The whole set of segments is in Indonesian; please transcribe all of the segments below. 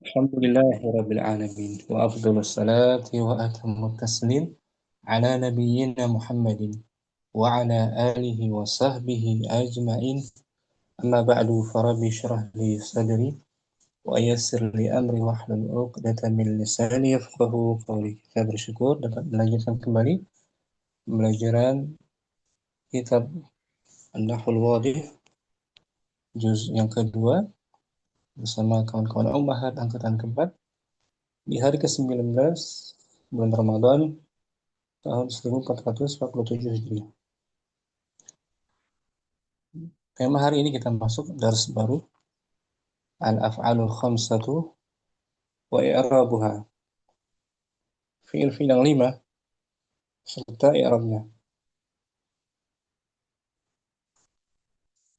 الحمد لله رب العالمين وأفضل الصلاة وأتم التسليم على نبينا محمد وعلى آله وصحبه أجمعين. أما بعد فرب اشرح لي صدري ويسر لي أمري واحلل عقدة من لساني يفقه قولي. Kita bersyukur dapat melanjutkan kembali pembelajaran kitab An-Nahwul Wadih juz yang kedua bersama kawan-kawan Ummahat angkatan keempat di hari ke-19 bulan Ramadan tahun 1447 Hijriah. Tema hari ini kita masuk dars baru Al-Af'alul Khamsatu wa i'rabuha. Fi'il-fi'il yang 5 serta i'rabnya.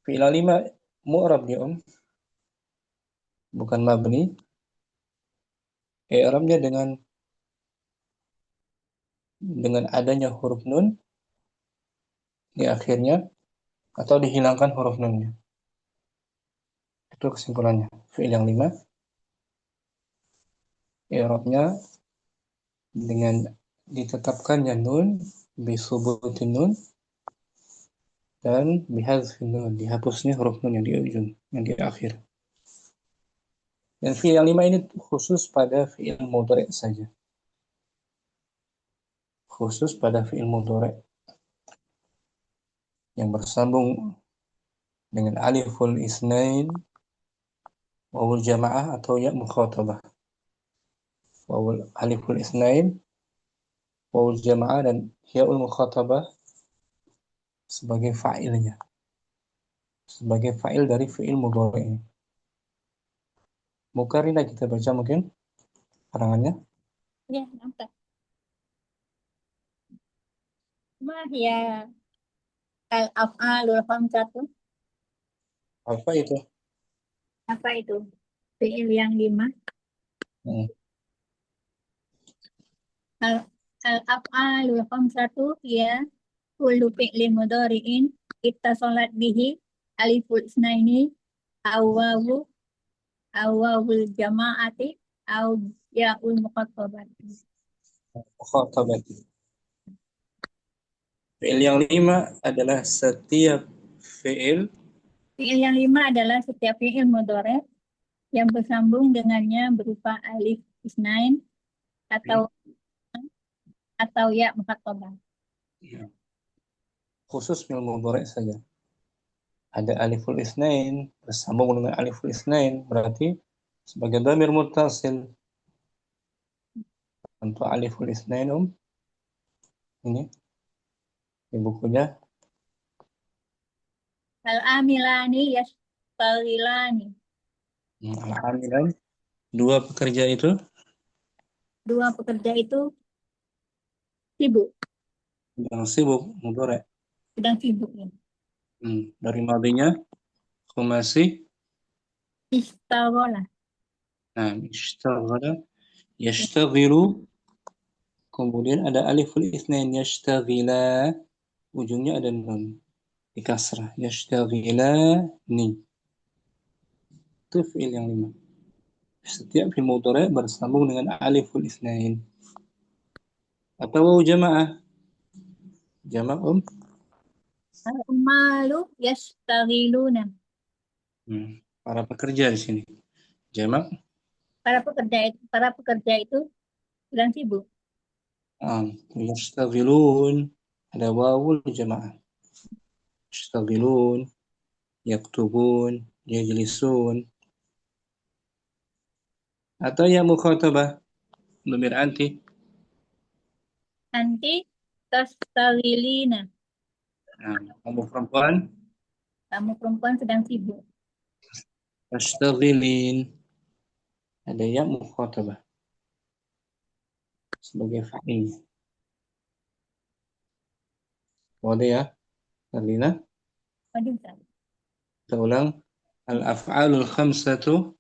Fi'il yang 5 mu'rab dia bukan mabni. I'rabnya dengan adanya huruf nun di akhirnya atau dihilangkan huruf nunnya. Itu kesimpulannya. Fi'il yang 5 i'rabnya dengan ditetapkannya nun bisubutin nun dan bihadzfin nun, dihapusnya huruf nun yang di ujung, yang di akhir. Dan fi'il yang 5 ini khusus pada fi'il mudhari' saja. Khusus pada fi'il mudhari' yang bersambung dengan aliful isnain, wawul jamaah atau ya mukhatabah. Wawul aliful isnain, wawul jamaah dan ya'ul mukhatabah sebagai fa'ilnya. Sebagai fa'il dari fi'il mudhari' ini. Mukarrina kita baca mungkin karangannya. Ya, nampak. Ya al-af'alul khamsatu. Apa itu? Apa itu? Fi'il yang 5. Hmm. Al-af'alul khamsatu ya kullu fi'lin mudhari'in ittasalat bihi aliful isnaini awwawul jama'ati aw ya'ul muqatabati. Mukhatabah. Fi'il yang 5 adalah setiap fi'il Fi'il yang 5 adalah setiap fi'il mudhari' yang bersambung dengannya berupa alif isnain atau ya muqatabah. khusus fi'il mudhari' saja. Ada aliful isnain bersambung dengan aliful isnain berarti sebagai dhamir muttasil. Untuk aliful isnain ini di bukunya Al-amilani yashtagilani. al-amilan, dua pekerja itu Dua pekerja itu sibuk, yang sibuk mudhari'. sedang sibuk ya. Dari madinya khumasi. Ishtaghala. Nah, ishtaghala, yashtaghilu, kemudian ada aliful isnain yashtaghila, ujungnya ada nun di kasrah, yashtaghilani. Itu fi'il yang 5. Setiap fi'il mudhari' bersambung dengan aliful isnain atau wawu jamaah. Jama' Al-malu yashtaghiluna. para pekerja di sini. Jama' Para pekerja itu sedang sibuk. Yastaghilun, ada wawul jamaah. Yastaghilun, yaktubun, yajlisun. Atau ya mukhatabah, dhamir anti. Anti tastaghilina. Kamu perempuan, Kamu perempuan sedang sibuk. tastaghilin. Ada ya mukhatabah sebagai fa'il. Wadah ya, Karlina. Waduh, Ustaz. Kita ulang. Al-af'alul khamsatu.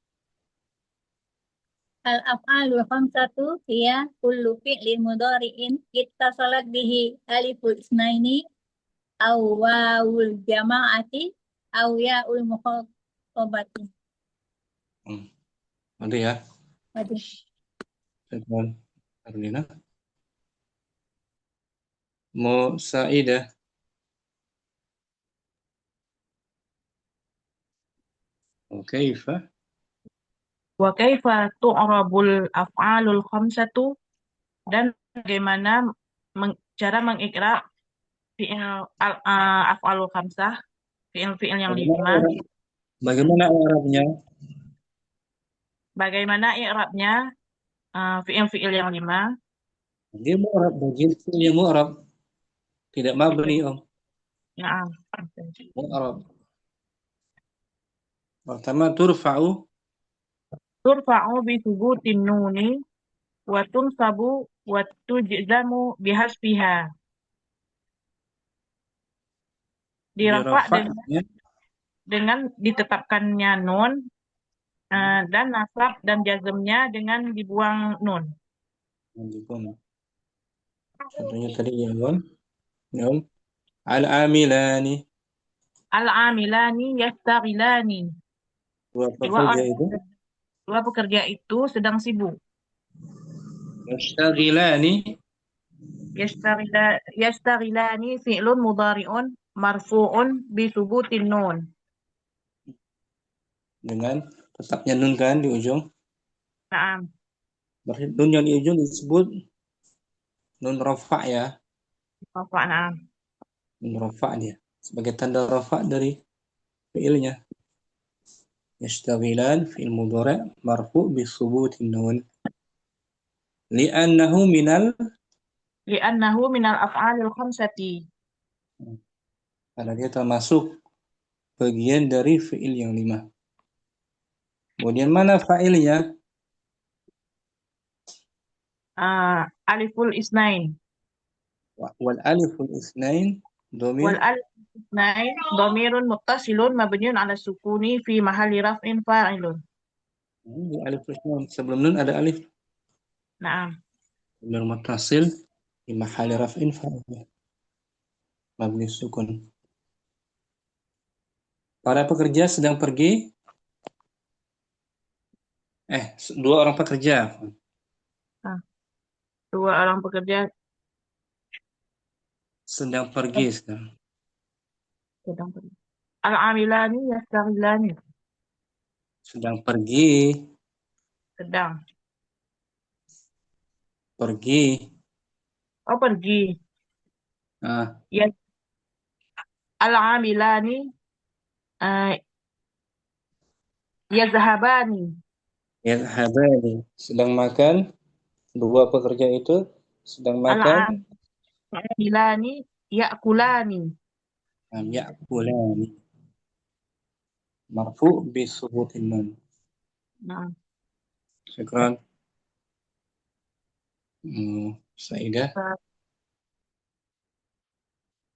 Al-af'alul khamsatu hiya kullu fi'lin mudhari'in ittasalat bihi aliful isnaini aw wawul jama'ati aw ya'ul muqatabati. Wadah ya. Waduh. Syukran. Arlina. Musaidah. Kaifa? Wa kaifa tu'rabul af'alul khamsatu, dan bagaimana cara mengikrab fi'il af'alul khamsah, fi'il yang Bagaimana 5. Arab? Bagaimana Arabnya? Bagaimana i'rabnya fi'il yang 5? Dia mu'rab, bagian yang mu'rab. Tidak mabni, Om. Na'am. Mu'rab. Pertama, turfa'u. Turfa'u bi thubutin nuni wa tunsabu wa tujzamu bihasbiha. Dirafa Dirafa'nya. dengan ditetapkannya nun, dan nasab dan jazmnya dengan dibuang nun. Contohnya tadi ya, Om. Ya, Om. Al-amilani. Al-amilani yastaghilani. Dua Dua pekerja orang itu. dua pekerja itu sedang sibuk. Yastaghilani. Yastaghilani fi'lun mudhari'un marfu'un bi thubutin nun. Dengan tetapnya nun kan di ujung. Naam. Berarti nun yang di ujung disebut nun rafa' ya. Rafa' naam. Nun rafa' dia. Sebagai tanda rafa' dari fi'ilnya. Yashtaghilan fi'il mudhari' marfu' bi thubutin nun. Li'annahu minal, Li'annahu minal af'alil khamsati. karena dia termasuk bagian dari fi'il yang 5. Kemudian mana fa'ilnya? Aliful isnain. Wal aliful isnain domir. Wal alif isnain dhamirun muttasilun mabniun ala sukuni fi mahalli raf'in fa'ilun. Di aliful isnain sebelum nun ada alif. Naam. Domir muttasil di mahalli raf'in fa'il. Mabni sukun. Para pekerja sedang pergi. Dua orang pekerja. Dua orang pekerja Sedang pergi sekarang. sedang pergi. Al-amilani yastaghilani. Sedang pergi. Sedang. Pergi. Oh, pergi. Nah, Ya. Al-amilani yazhabani. yadhhabani. Sedang makan. Dua pekerja itu sedang makan. Al-amilani ya'kulani. Ya'kulani. Marfu' bi subutin nun. Nah, Syukran. Saidah.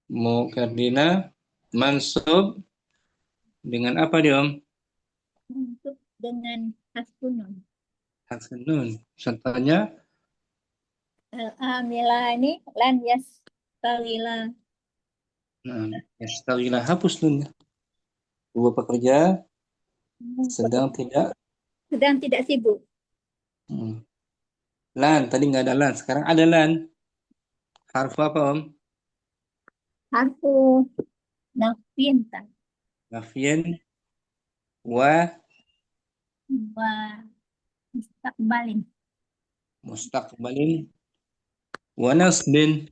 Mukardina mansub dengan apa dia, Om? Untuk dengan hasbunun. Hasbun. Contohnya Al-amilani lan yastaghila. yashtaghilah, hapus nunnya. Dua pekerja sedang tidak sibuk. Lan, tadi nggak ada lan, sekarang ada lan. Harfu apa, Om? Harfu nafin kan. Nafien wa Wa mustaqbalin. mustaqbalin wa nasbin.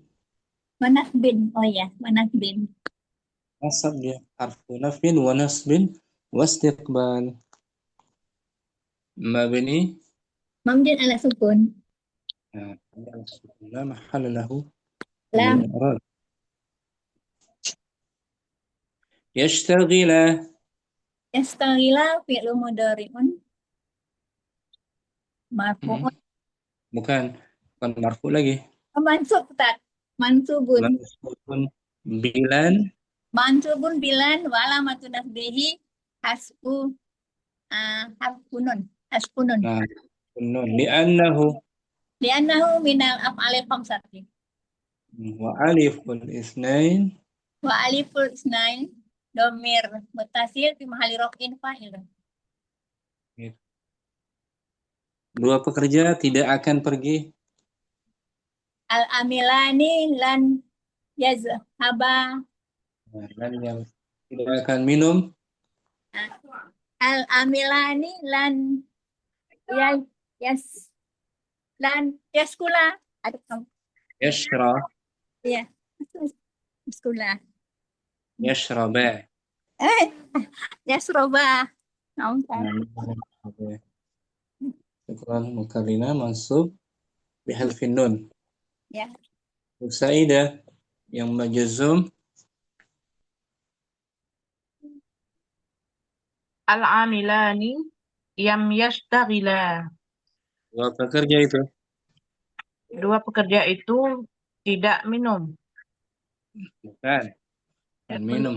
Manasbin. Oh ya, manasbin. Nasab dia. Harfu nafin wa nasbin wa istiqbal. Mabni. Mamdun ala sukun. La mahalla lahu Lam. min al-i'rab. Yashtagila. Yastaghila fi'lu mudhari'un marfu'un. Bukan marfu lagi. Mansub tak? Mansubun. Mansubun bilan. Mansubun bilan wa alamatu nasbihi hasbu harfunun. Hasfunun. Nah, nun li'annahu Li'annahu minal af'alil khamsati. wa aliful isnain Wa aliful isnain domir mutasil fi mahali raf'in fa'il. Dua pekerja tidak akan pergi. Al-amilani lan yazhaba. Nah, dan yang tidak akan minum. Al-amilani lan yas lan yaskula. Aduh, kamu. Yashra. Ya, yaskula. Yashraba. Yasroba. Kamu kan. Oke. Syukran mukarrina mansub bihadfin nun. Ya. Saidah yang majzum Al-amilani yam yashtagila. dua pekerja itu. Dua pekerja itu tidak minum. Bukan. Dan minum.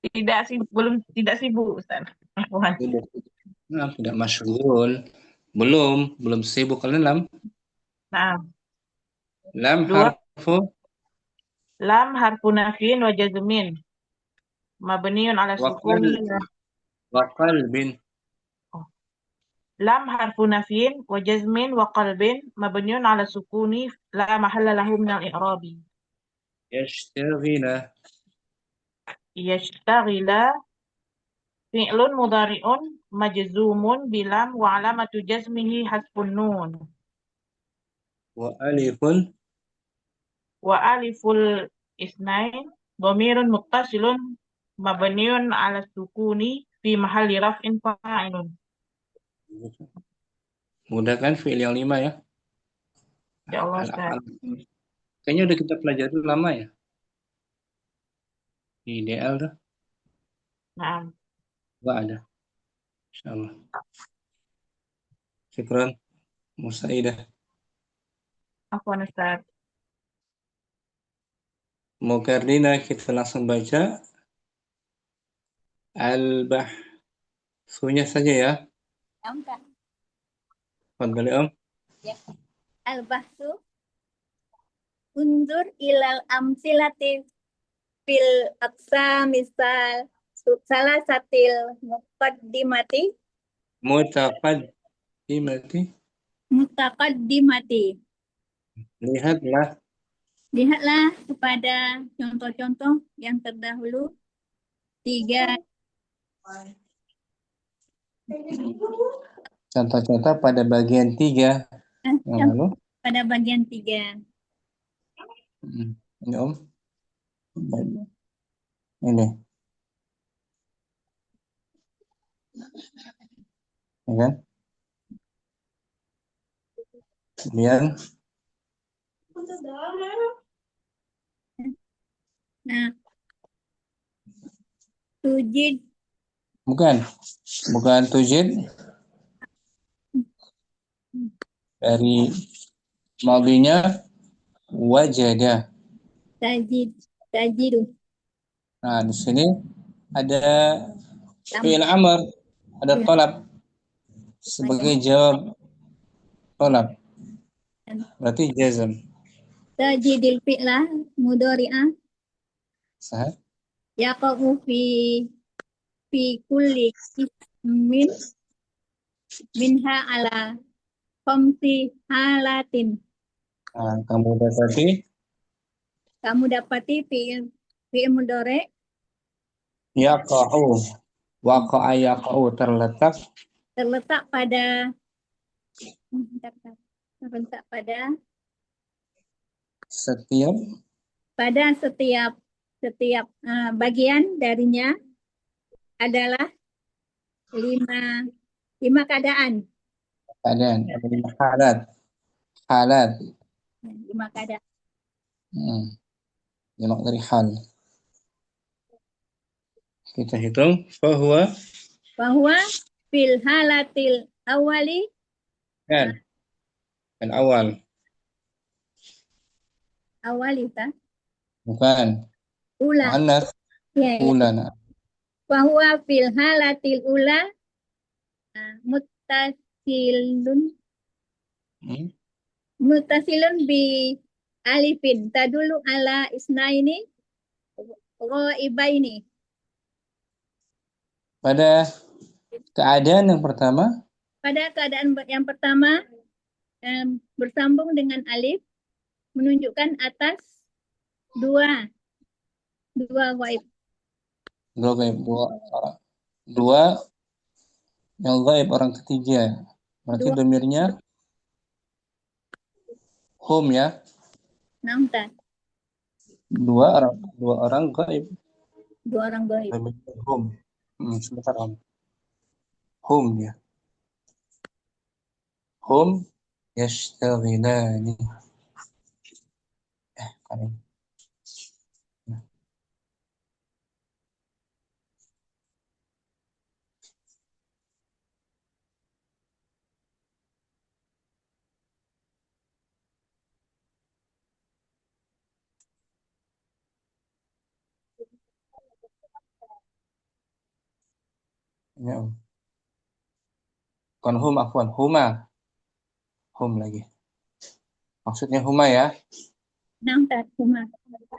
Tidak sibuk, tidak sibuk, Ustaz. Afwan. Sibuk. Nah, tidak masyghul. Belum sibuk kalau lam. Nah, Lam dua harfu lam harfu nafyin wa jazmin. Mabniun ala sukuni. wa qalbin. Lam harfu nafyin wa jazmin wa qalbin mabniun ala sukuni la mahalla lahu min al-i'rabi. Yashtaghila. Yashtagila fi'lun mudhari'un majzumun bilam wa alamatu jazmihi hasbun nun. Wa alifun. Wa aliful isnain dhamirun muttasilun mabniun ala sukuni fi mahalli raf'in fa'ilun. Mudah kan fi'il yang 5 ya? Ya Allah, Ustaz. Kayaknya udah kita pelajari lama ya. Ideal tuh. Nah, Enggak ada. Insyaallah. Syukran Musaidah. afwan, Ustaz. Mukardina kita langsung baca al-bahsunya saja ya. Kamu kan. Fadhali Om. Ya. Al-bahsu undur ilal amsilati fil aqsa misal salah satil muqaddimati mutaqaddimati. Lihatlah kepada contoh-contoh yang terdahulu. 3. Contoh-contoh pada bagian 3 yang lalu. Pada bagian 3. Ini Om. Ini. Ya kan? Kemudian Nah, tujid bukan tujid dari madinya wajada. tajidu. Nah, di sini ada fi'il amr, ada talab sebagai jawab talab. Berarti jazm. Tajidil fi'lah mudhari'ah Sah? yaqa'u fi kulli min minha ala khamsi halatin. Nah, kamu dapati fi'il mudhari' yaqa'u. Waqa'a yaqa'u terletak pada setiap bagian darinya adalah 5 keadaan. ada 5 halat. 5 keadaan. Jamak dari hal. Kita hitung Bahwa fil halatil awali kan awal. Awalita Bukan. ula. Muannas. Ya, Ula. Nah. Bahwa fil halatil ula mutasilun bi alifin tadulu ala isnaini ghaibaini. Pada Keadaan yang pertama, Pada keadaan yang pertama, bersambung dengan alif, menunjukkan atas dua gaib. dua gaib, dua yang gaib orang ketiga. Berarti Dua, domirnya hum ya. namtan. Dua orang gaib. Dua orang gaib. Domirnya hum. Sebentar om. Hum dia. Hum yashtagilani. Kan ini. Ini om. Bukan hum, afwan. Huma. Hum lagi. Maksudnya huma ya. Namtan, huma.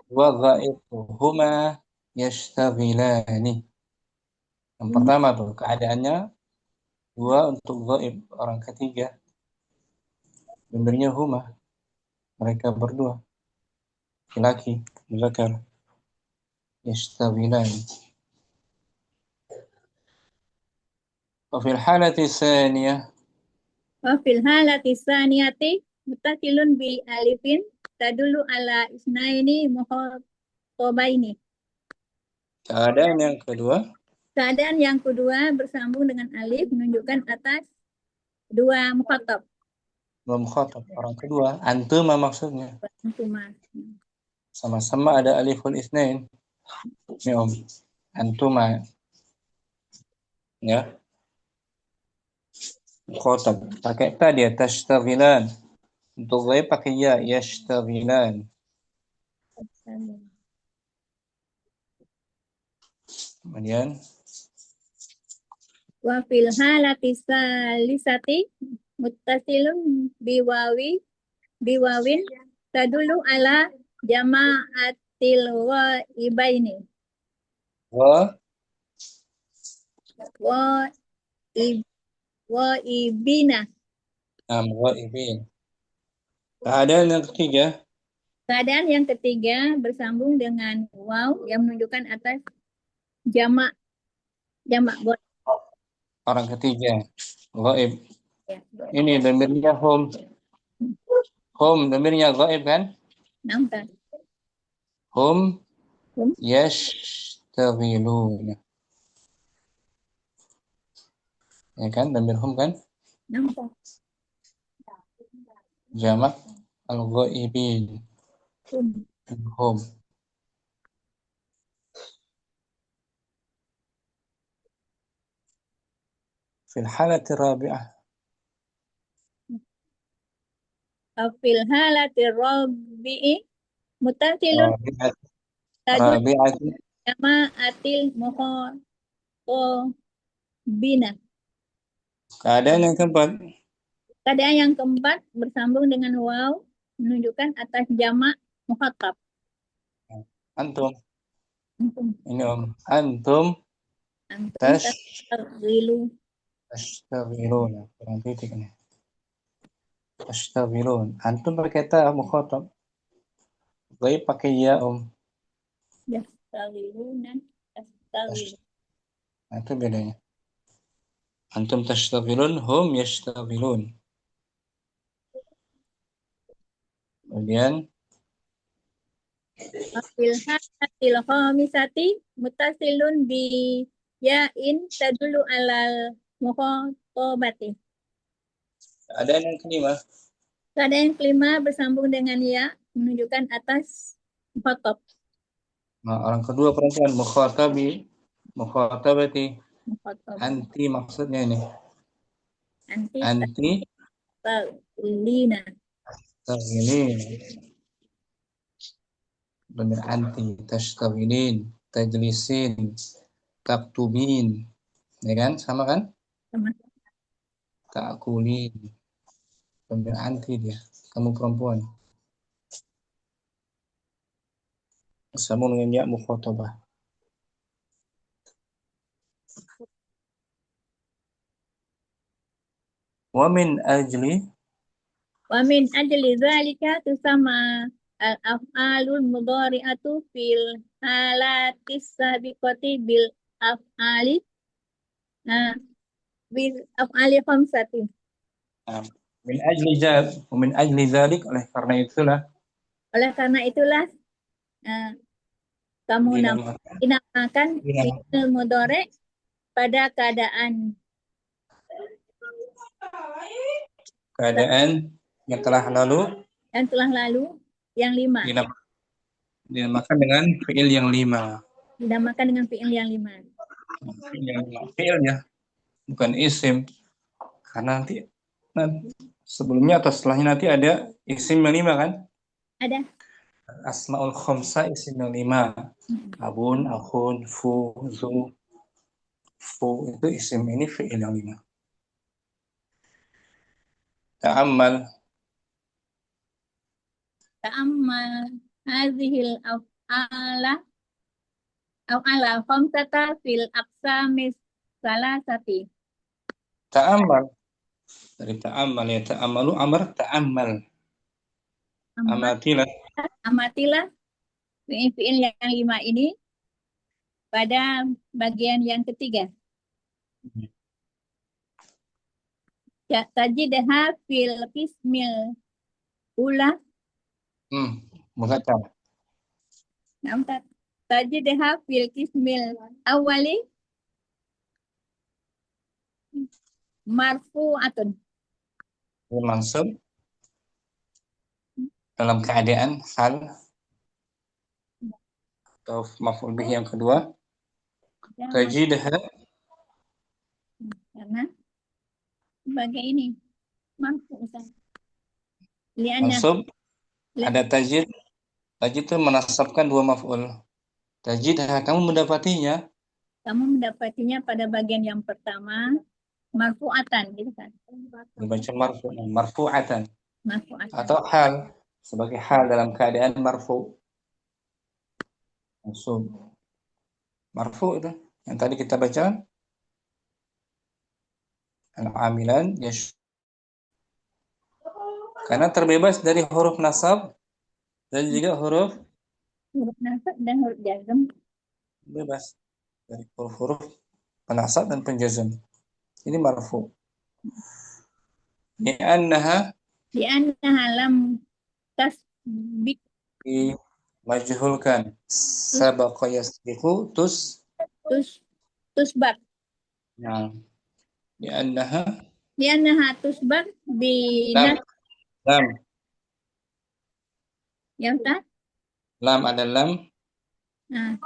Dua gaib. Huma yashtagilani. Yang Huma. pertama tuh keadaannya dua untuk gaib orang ketiga. Domirnya huma. Mereka berdua. Laki-laki. Zakar. Yashtagilani. وفي الحالة الثانية Wa fil halati saniyati mutasilun bi alifin tadulu ala isnaini muhotobaini. keadaan yang kedua Keadaan yang kedua bersambung dengan alif menunjukkan atas dua mukhatab. belum khotob orang kedua antuma maksudnya Antuma. sama-sama ada aliful isnain ini om antuma ya khotob pakai ta dia tashtaghilan untuk ghaib pakai ya yashtaghilan kemudian Wa fil halati salisati muttasilun biwawin tadulu ala jama'atil ghaibaini wa wa ibina. ghaibin keadaan yang ketiga Keadaan yang ketiga bersambung dengan waw yang menunjukkan atas jamak ghaib. orang ketiga ghaib Ya, ini domirnya hum domirnya ghaib kan nampak. hum Hum. yashtaghiluna ya kan domir hum kan Nampak. jamak al-ghaibin Hum. hum في الحالة الرابعة Fil halati rabi'i mutasilun رابعة tadul رابعة jama'atil muhoqobina. keadaan yang keempat Keadaan yang keempat bersambung dengan waw menunjukkan atas jamak mukhatab. antum Antum ini om antum antum tasghilu tashtagiluna kurang titik nih tashtagilun antum pakai ta mukhatab ghaib pakai ya om yastaghiluna yastaghil. nah, itu bedanya antum tashtagilun hum yashtagilun kemudian Fil halatil khamisati mutasilun bi ya'in tadulu alal mukhatabati. keadaan yang kelima Keadaan yang kelima bersambung dengan ya menunjukkan atas mukhatab. nah, orang kedua perempuan mukhatabati Mukhatab. anti maksudnya ini Anti anti taglina. tashtagilin domir anti tashtagilin tajlisin taktubin ya kan sama kan Sama. takulin domir anti dia kamu perempuan sama dengan ya mukhatabah Wa min ajli Wa min ajli dzalika tusamma al-af'alul mudhari'atu fil halatis sabiqati bil af'ali nah, bil af'ali khamsati. Nah, min ajli min ajli dzalik, oleh karena itulah Oleh karena itulah kamu dinamakan dinamakan dinamakan fi'il mudhari pada keadaan yang telah lalu yang telah lalu yang 5. dinamakan dengan fiil yang 5. Dinamakan dengan fi'il yang 5. Fiilnya bukan isim, karena nanti sebelumnya atau setelahnya nanti ada isim yang 5 kan? Ada. Asmaul khamsa isim yang 5. Abun, akhun, fu, zu, fu itu isim, ini fiil yang 5. Ta'ammal Ta'ammal hazihil af'ala khamsata fil aqsamis salasati. ta'ammal dari ta'ammal ya, ta'ammalu amr, ta'ammal amatilah Amatilah fi'il yang 5 ini pada bagian yang ketiga. Tajidaha fil qismil ula. muzakkar. Tajidaha fil qismil awali marfu'atun. Mansub dalam keadaan hal atau maf'ul bih yang kedua. Tajidaha Karena sebagai ini marfu'atan. Lianna mansub ada tajid. Tajid itu menasabkan dua maf'ul. Tajidaha, kamu mendapatinya. kamu mendapatinya pada bagian yang pertama marfu'atan gitu kan. Dibaca marfu'atan Marfu'atan. atau hal, sebagai hal dalam keadaan marfu. Mansub marfu itu yang tadi kita baca, al-amilan karena terbebas dari huruf nasab dan juga huruf nasab dan huruf jazm. bebas dari huruf-huruf penasab dan penjazm. Ini marfu. Li'annaha Lam tasbik majhulkan. Sabaqa yasbiqu tusbak. Nah, li'annaha Tusbak lam lam ya Ustaz? lam ada lam. Nah,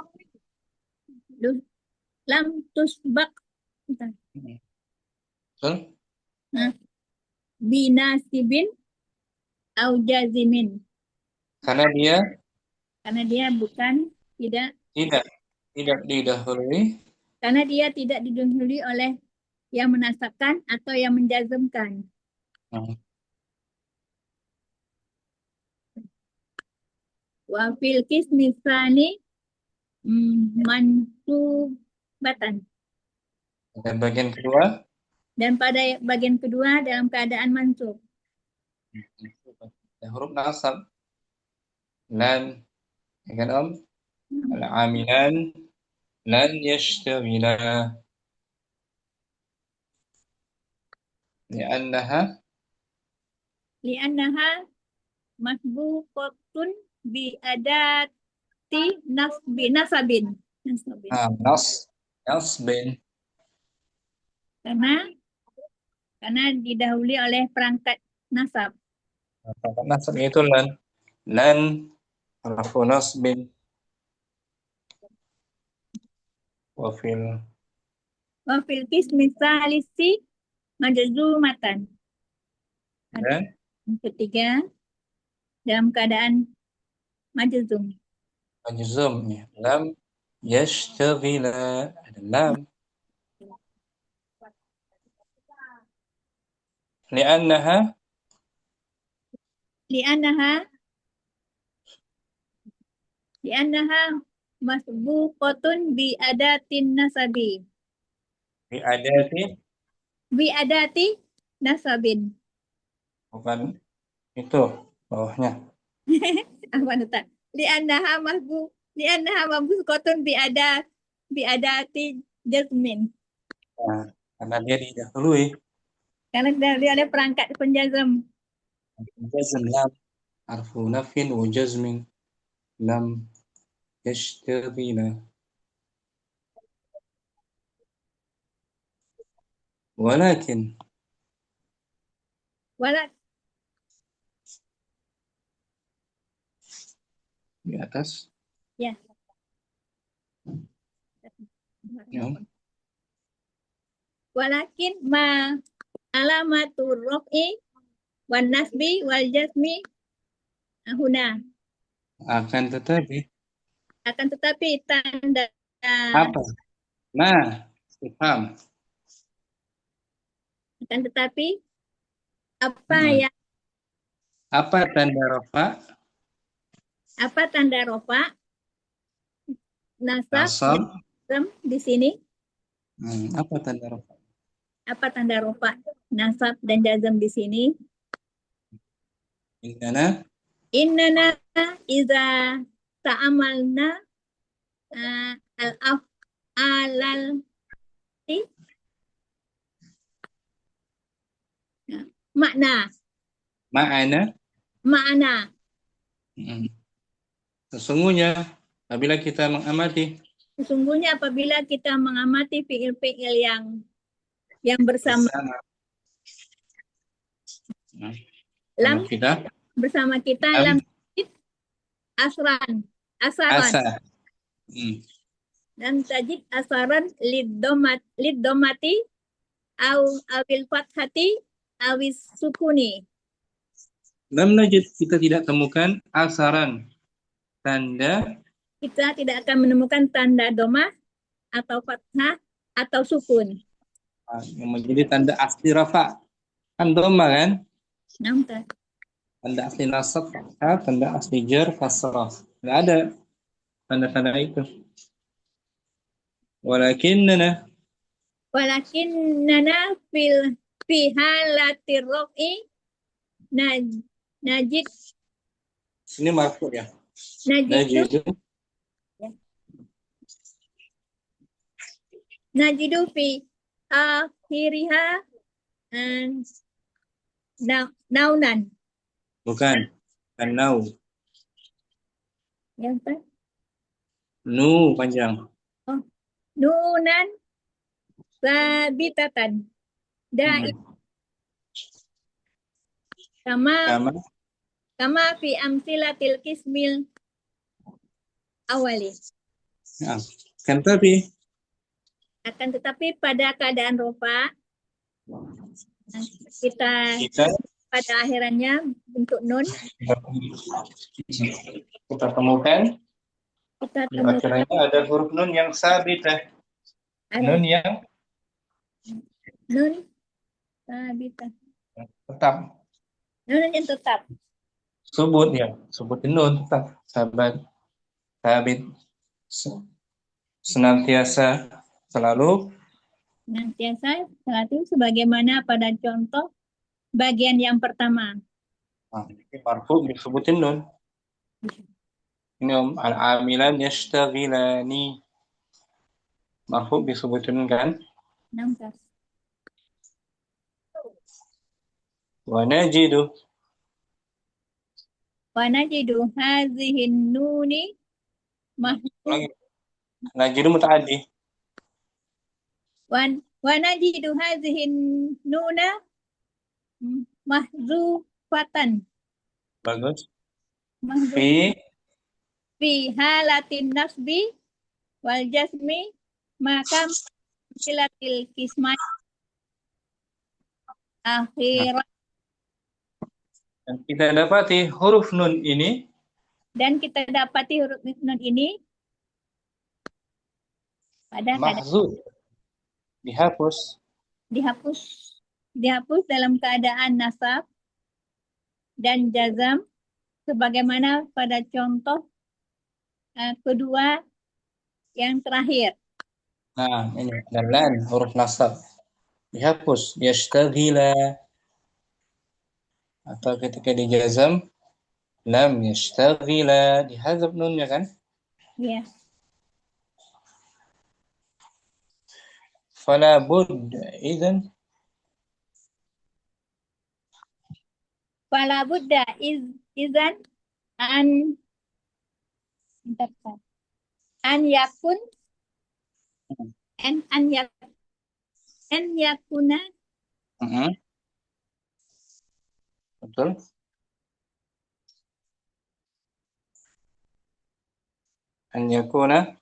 lam tusbak. Betul? Nah, binasibin au jazimin. Karena dia bukan tidak didahului karena dia tidak didahului oleh yang menasabkan atau yang menjazmkan. Wa fil qismi tsani mansubatan. dan bagian kedua Dan pada bagian kedua dalam keadaan mansub. huruf nasab lan, ya kan Om? Al-amilan lan yashtagila li'annaha Masbuqatun bi adati nasabin. nasbin Karena didahului oleh perangkat nasab. nasab itu lan harfu nasbin wa Wafil qismi salisi majzumatan. dan Yang ketiga dalam keadaan majzum. majzum ya, lam yashtagila ada lam li'annaha masbuqatun bi adatin nasabi. bi adati Bi adati nasabin. Bukan itu bawahnya. Apa neta? Li'annaha mabsuqatun biadati jazmin. Nah, karena dia didahului Karena dia ada perangkat penjazam. jazm lam harfu nafin wa jazmin lam yashtagila walakin Walak di atas ya. ya. Walakin ma alamatur raf'i wan nasbi wal jazmi huna. Akan tetapi Akan tetapi tanda apa? Nah, istifham. akan tetapi apa Hmm. yang Apa tanda rafa? apa tanda rofa nasab Nasab. jazm di sini? Apa tanda rafa? Apa tanda rofa nasab dan jazm di sini? Innana Innana iza ta'amalna al-af'alal makna ma'ana. makna Sesungguhnya apabila kita mengamati sesungguhnya apabila kita mengamati fiil-fiil yang bersama bersama lam kita bersama kita lam asaran asa. dan tajid asaran lid-domati awil fathati awis sukuni. Lam najid, kita tidak temukan asaran tanda Kita tidak akan menemukan tanda domah atau fathah atau sukun. yang menjadi tanda asli rafa. Kan dhamma kan? Nampak. Tanda asli nasab fathah, tanda asli jar kasrah. Enggak ada tanda-tanda itu. Walakinnana Walakinnana fi halatir raf'i najid ini marfu ya. najidu najidu fi akhiriha naunan. Bukan. Nau. Ya, Pak. Nu panjang. Oh, nunan sabitatan. Da'i kama Sama fi amsilatil kismil awali. ya. Kan tapi Akan tetapi pada keadaan rofa kita pada akhirannya bentuk nun kita temukan kita di akhirnya ada huruf nun yang sabitah. Nun yang nun sabitah. tetap. Nun yang tetap. Sebut ya, sebutin nun tetap sabit, senantiasa, selalu Senantiasa selalu sebagaimana pada contoh bagian yang pertama. marfu disebutin nun. Ini al-amilan yashtagilani, marfu disebutin kan. 16. Wa najidu Wa najidu hazihin nuni mahzuf. najidu mutaaddi. Wa najidu hazihin nuna mahzufatan. Bagus. Mahzuf fi halatin nasbi wal jasmi maka silatil kismah akhirat. Dan kita dapati huruf nun ini pada keadaan mahzuf, dihapus dalam keadaan nasab dan jazam sebagaimana pada contoh kedua yang terakhir. Nah, ini dan lan huruf nasab dihapus. Yashtagila atau ketika dijazam lam yashtaghila dihadzaf nunnya kan? Ya. Fala budda idzan Fala budda izan an bentar, bentar. An yakun an yak an yakuna betul. An yakuna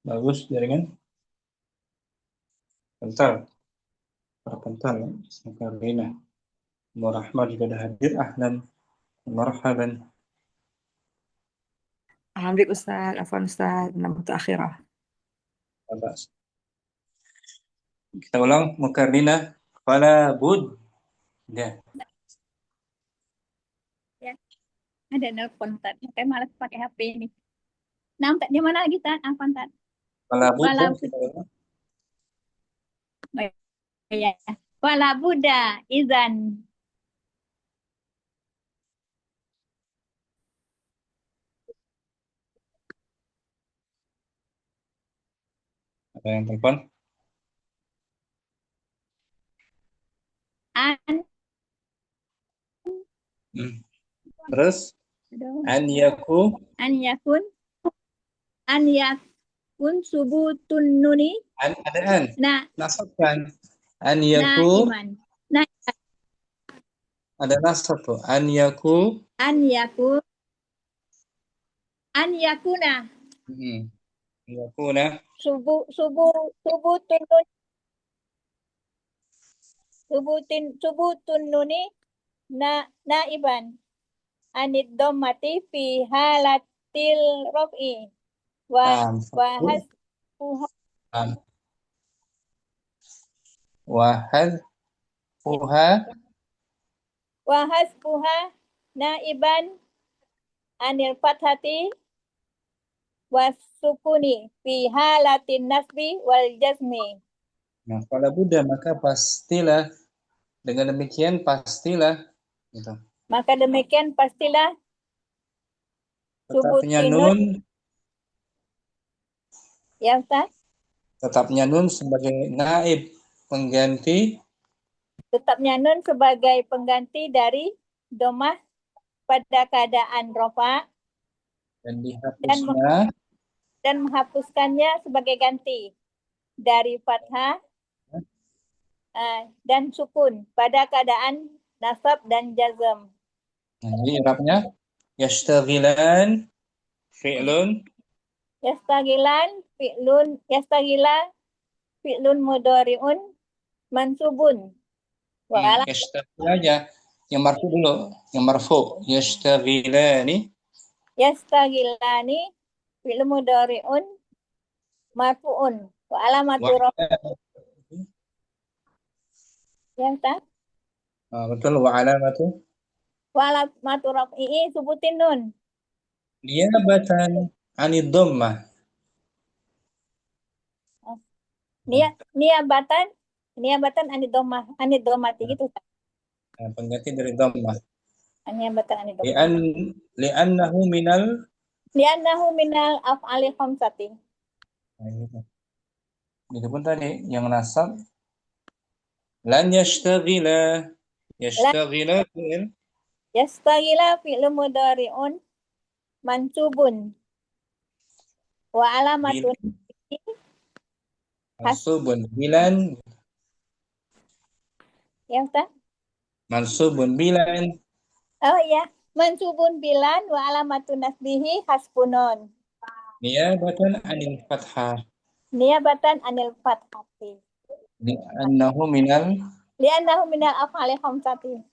bagus jaringan. Bentar. Perkental Karina. Rahmat juga sudah hadir. Ahlan. Marhaban. Alhamdulillah Ustaz, afwan Ustaz, nama mutaakhirah. Bagus. Kita ulang Mukarrina. Fala bud. Ya. ada nelpon Tat. Kayak malas pakai HP ini. Nah, Tat, di mana lagi Tat? Apa Tat? Fala bud. Fala budda. Oh, ya. Fala budda izan Ada yang telepon? an Terus an yakun subutun nuni ada an. na Nasabkan. An yaku naiman. Nah, ada nasab tuh. An yaku an yakuna yakuna subutun nuni naiban anid dhammati fi halatil raf'i wa hasbuha wa hasbuha naiban anil fathati wasukuni fi halatin nasbi wal jazmi. Nah, kalau Buddha maka pastilah dengan demikian pastilah gitu. Maka demikian pastilah Tetapnya subutin nun ya Ustaz. tetapnya nun sebagai naib pengganti Tetapnya nun sebagai pengganti dari domah pada keadaan rofa dan dihapusnya dan menghapuskannya sebagai ganti dari fathah dan sukun pada keadaan nasab dan jazm. Nah, jadi i'rabnya yashtaghilan fi'lun Yastaghila fi'lun mudhari'un mansubun. Wa yashtaghila aja yang marfu dulu, yang marfu yashtaghilani yastaghilani fi'lun mudhari'un marfu'un wa alamatu betul wa alamatu raf'ihi subutin nun. niyabatan anid dhammah. Niabatan anid dhammati gitu. Nah, pengganti dari dhammah. Niabatan anid dhammah. Li'annahu minal af'ali khamsati. Nah, gitu. Itu pun tadi yang nasab lan yashtaghila fi'l mudhari'un mansubun wa alamatun mansubun bilan ya Ustaz? Mansubun bilan. Oh iya, mansubun bilan wa alamatun nasbihi hasbunun. Niyabatan anil fathah. Niyabatan anil fathati. Li'annahu minal af'ali khamsati.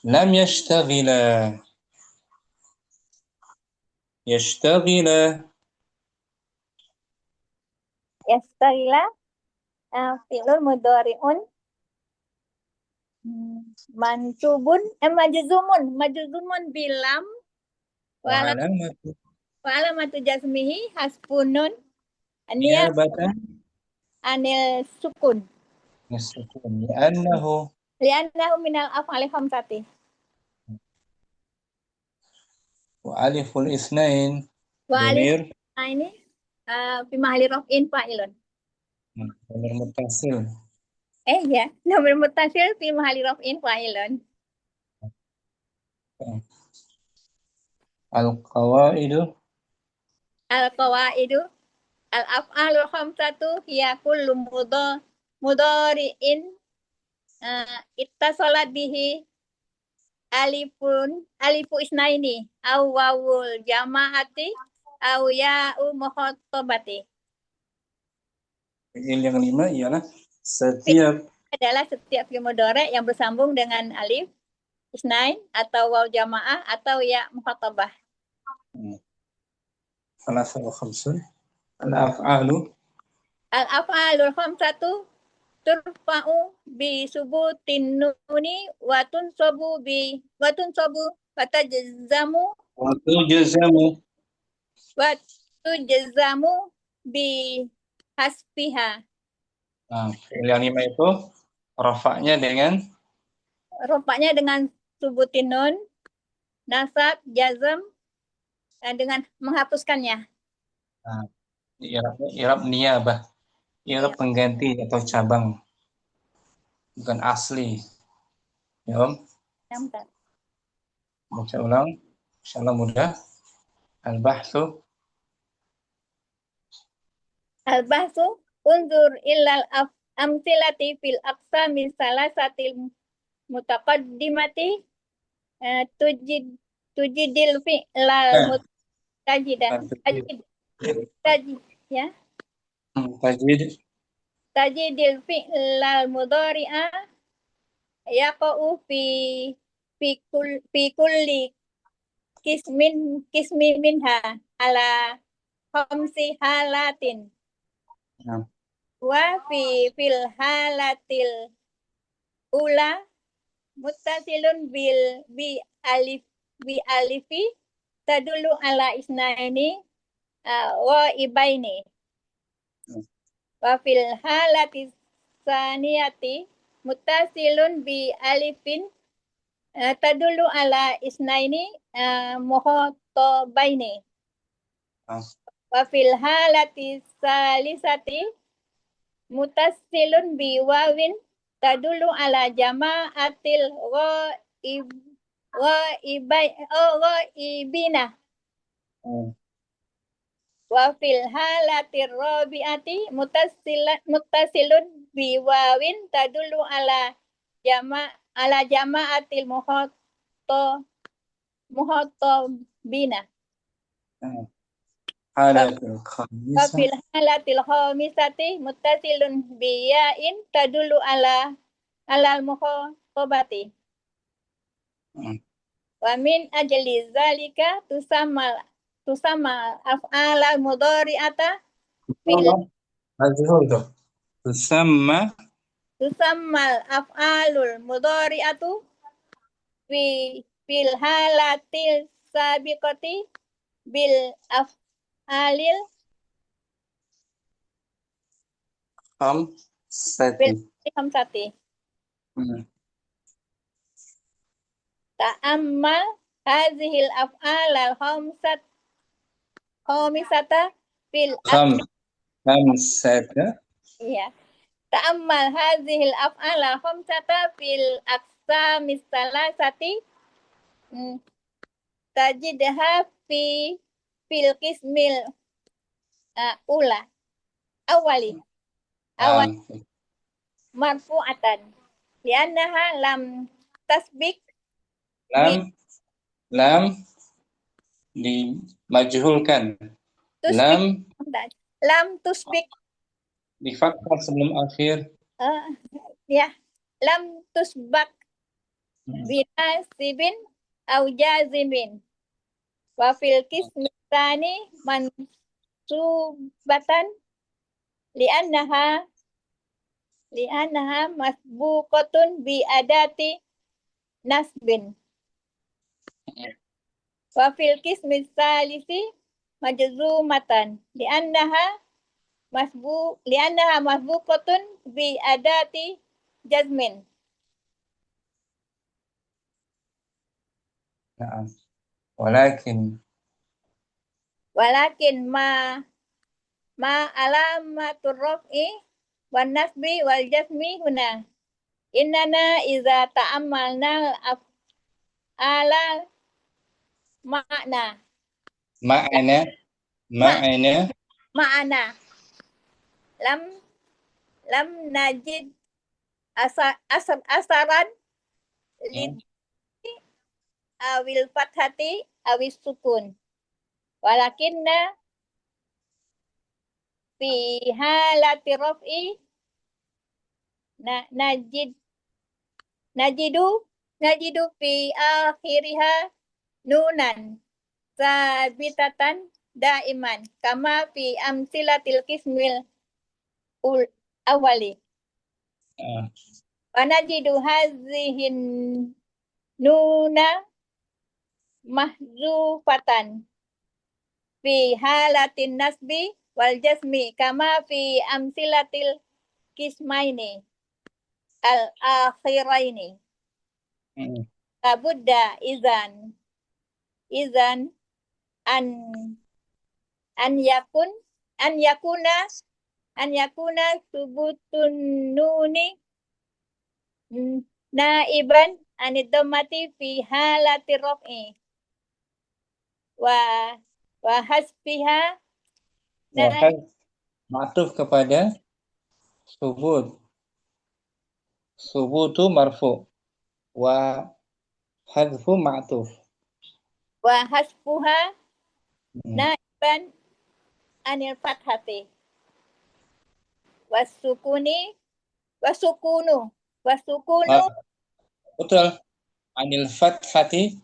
Lam yashtaghila. Yashtaghila fi'lun mudhari'un mansubun majzumun bilam wa alamatu jazmihi hasbunun niyabatan anil sukun. Yasukun. Li'annahu Li'annahu minal af'ali khamsati. wa aliful isnain. Wa alif Domir. ini fi mahalli raf'in fa'ilun. Domir muttasil. Ya, nomor muttasil fi mahalli raf'in fa'ilun. Al-qawaidu. Al-qawaidu al-af'alul khamsatu hiya kullu mudhari'in ittasalat bihi alifu isnaini aw wawul jama'ati aw ya'u mukhatabati. Fi'il yang 5 ialah setiap Adalah setiap fi'il mudhari' yang bersambung dengan alif isnain atau waw jamaah atau ya mukhatabah. Salasa wa khamsun. Al-af'alu. Al-af'alul khamsatu turfa'u bi subutin nuni wa tunsabu wa tajzamu Wa tujzamu. wa tujzamu bi hasbiha. Nah, fi'il yang 5 itu rafa'nya dengan Rofaknya dengan subutin nun, nasab, jazm, dan dengan menghapuskannya. i'rab niyabah. I'rab pengganti atau cabang. Bukan asli. Ya, Om? Ya, bentar. Baca ulang. Insyaallah mudah. Al-bahthu. Al-bahsu unzur illal amsilati fil aqsami salasatil mutaqaddimati tujidil fi'lal mutajidah tajid ya Tajid. tajidil fi'lal mudhari'a yaqa'u fi kulli kismin minha ala khamsi halatin. Nah, Wa fil halatil ula muttasilun bi alifi tadulu ala isnaini wa ibaini. Wa fil halati saniyati muttasilun bi alifin tadulu ala isnaini mukhatabaini. Wa fil halati salisati mutasilun bi wawin tadulu ala jama'atil ghaibina. Wa fil halatir rabi'ati muttasilun bi wawin tadulu ala jama'atil muhatabina. halatul Wa khamisah. fil halatil khamisati muttasilun bi ya'in tadulu alal mukhatabati. Wa min ajli zalika tusamma af'alal mudhari'ata tusammal af'alul mudhari'atu fil halatil sabiqati bil af'alil khamsati. Ta'ammal hazihil af'alal khamisata fil Khamsata. iya. Ta'ammal hazihil af'alal khamsata fil aqsamis salasati tajidha fil qismil awali marfu'atan li'annaha lam tasbik lam dimajhulkan. Lam tusbik Di fathah sebelum akhir. ya lam tusbak binasibin au jazimin. Wa fil qismi tsani mansubatan li'annaha masbuqatun bi adati nasbin. Wa fil qismi tsalisi majzumatan li'annaha li'annaha masbuqatun bi adati jazmin. Nah, walakin Walakin ma alamatur raf'i wan nasbi wal jazmi huna. Innana iza ta'ammalna ala makna ma'ana lam najid asaran lid awil fathati awis sukun. Walakinna fi halati raf'i najidu fi akhiriha nunan sabitatan daiman kama fi amsilatil qismil awali. Wa najidu hazihin nuna mahzufatan fi halatin nasbi wal jazmi kama fi amsilatil qismaini al-akhiraini. Labudda izan an yakuna subutun nuni naiban anid dhammati fi halati raf'i wa hasbiha ma'tuf kepada subutu marfu wa hadfu ma'tuf wa hasbuha naiban anil fathati wasukunu betul anil fathati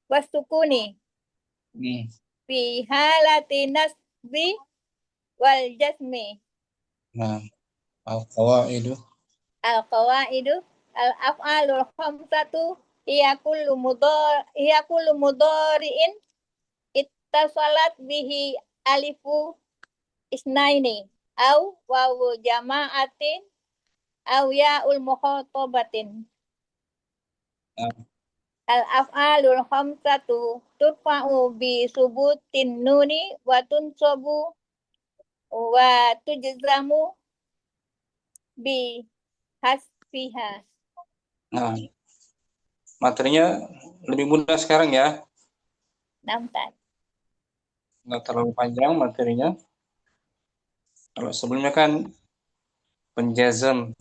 wasukuni fi halati nasbi wal jazmi. Nah, al-qawaidu al-af'alul khamsatu hiya kullu mudhari'in ittasalat bihi alifu isnaini au wawu jama'atin au ya'ul mukhatabatin. Al-af'alul khamsatu turfa'u bi subutin nuni wa tunsabu wa tujzamu bi hasfiha. Nah, materinya lebih mudah sekarang ya. Nampak. Nggak terlalu panjang materinya. Kalau sebelumnya kan penjazam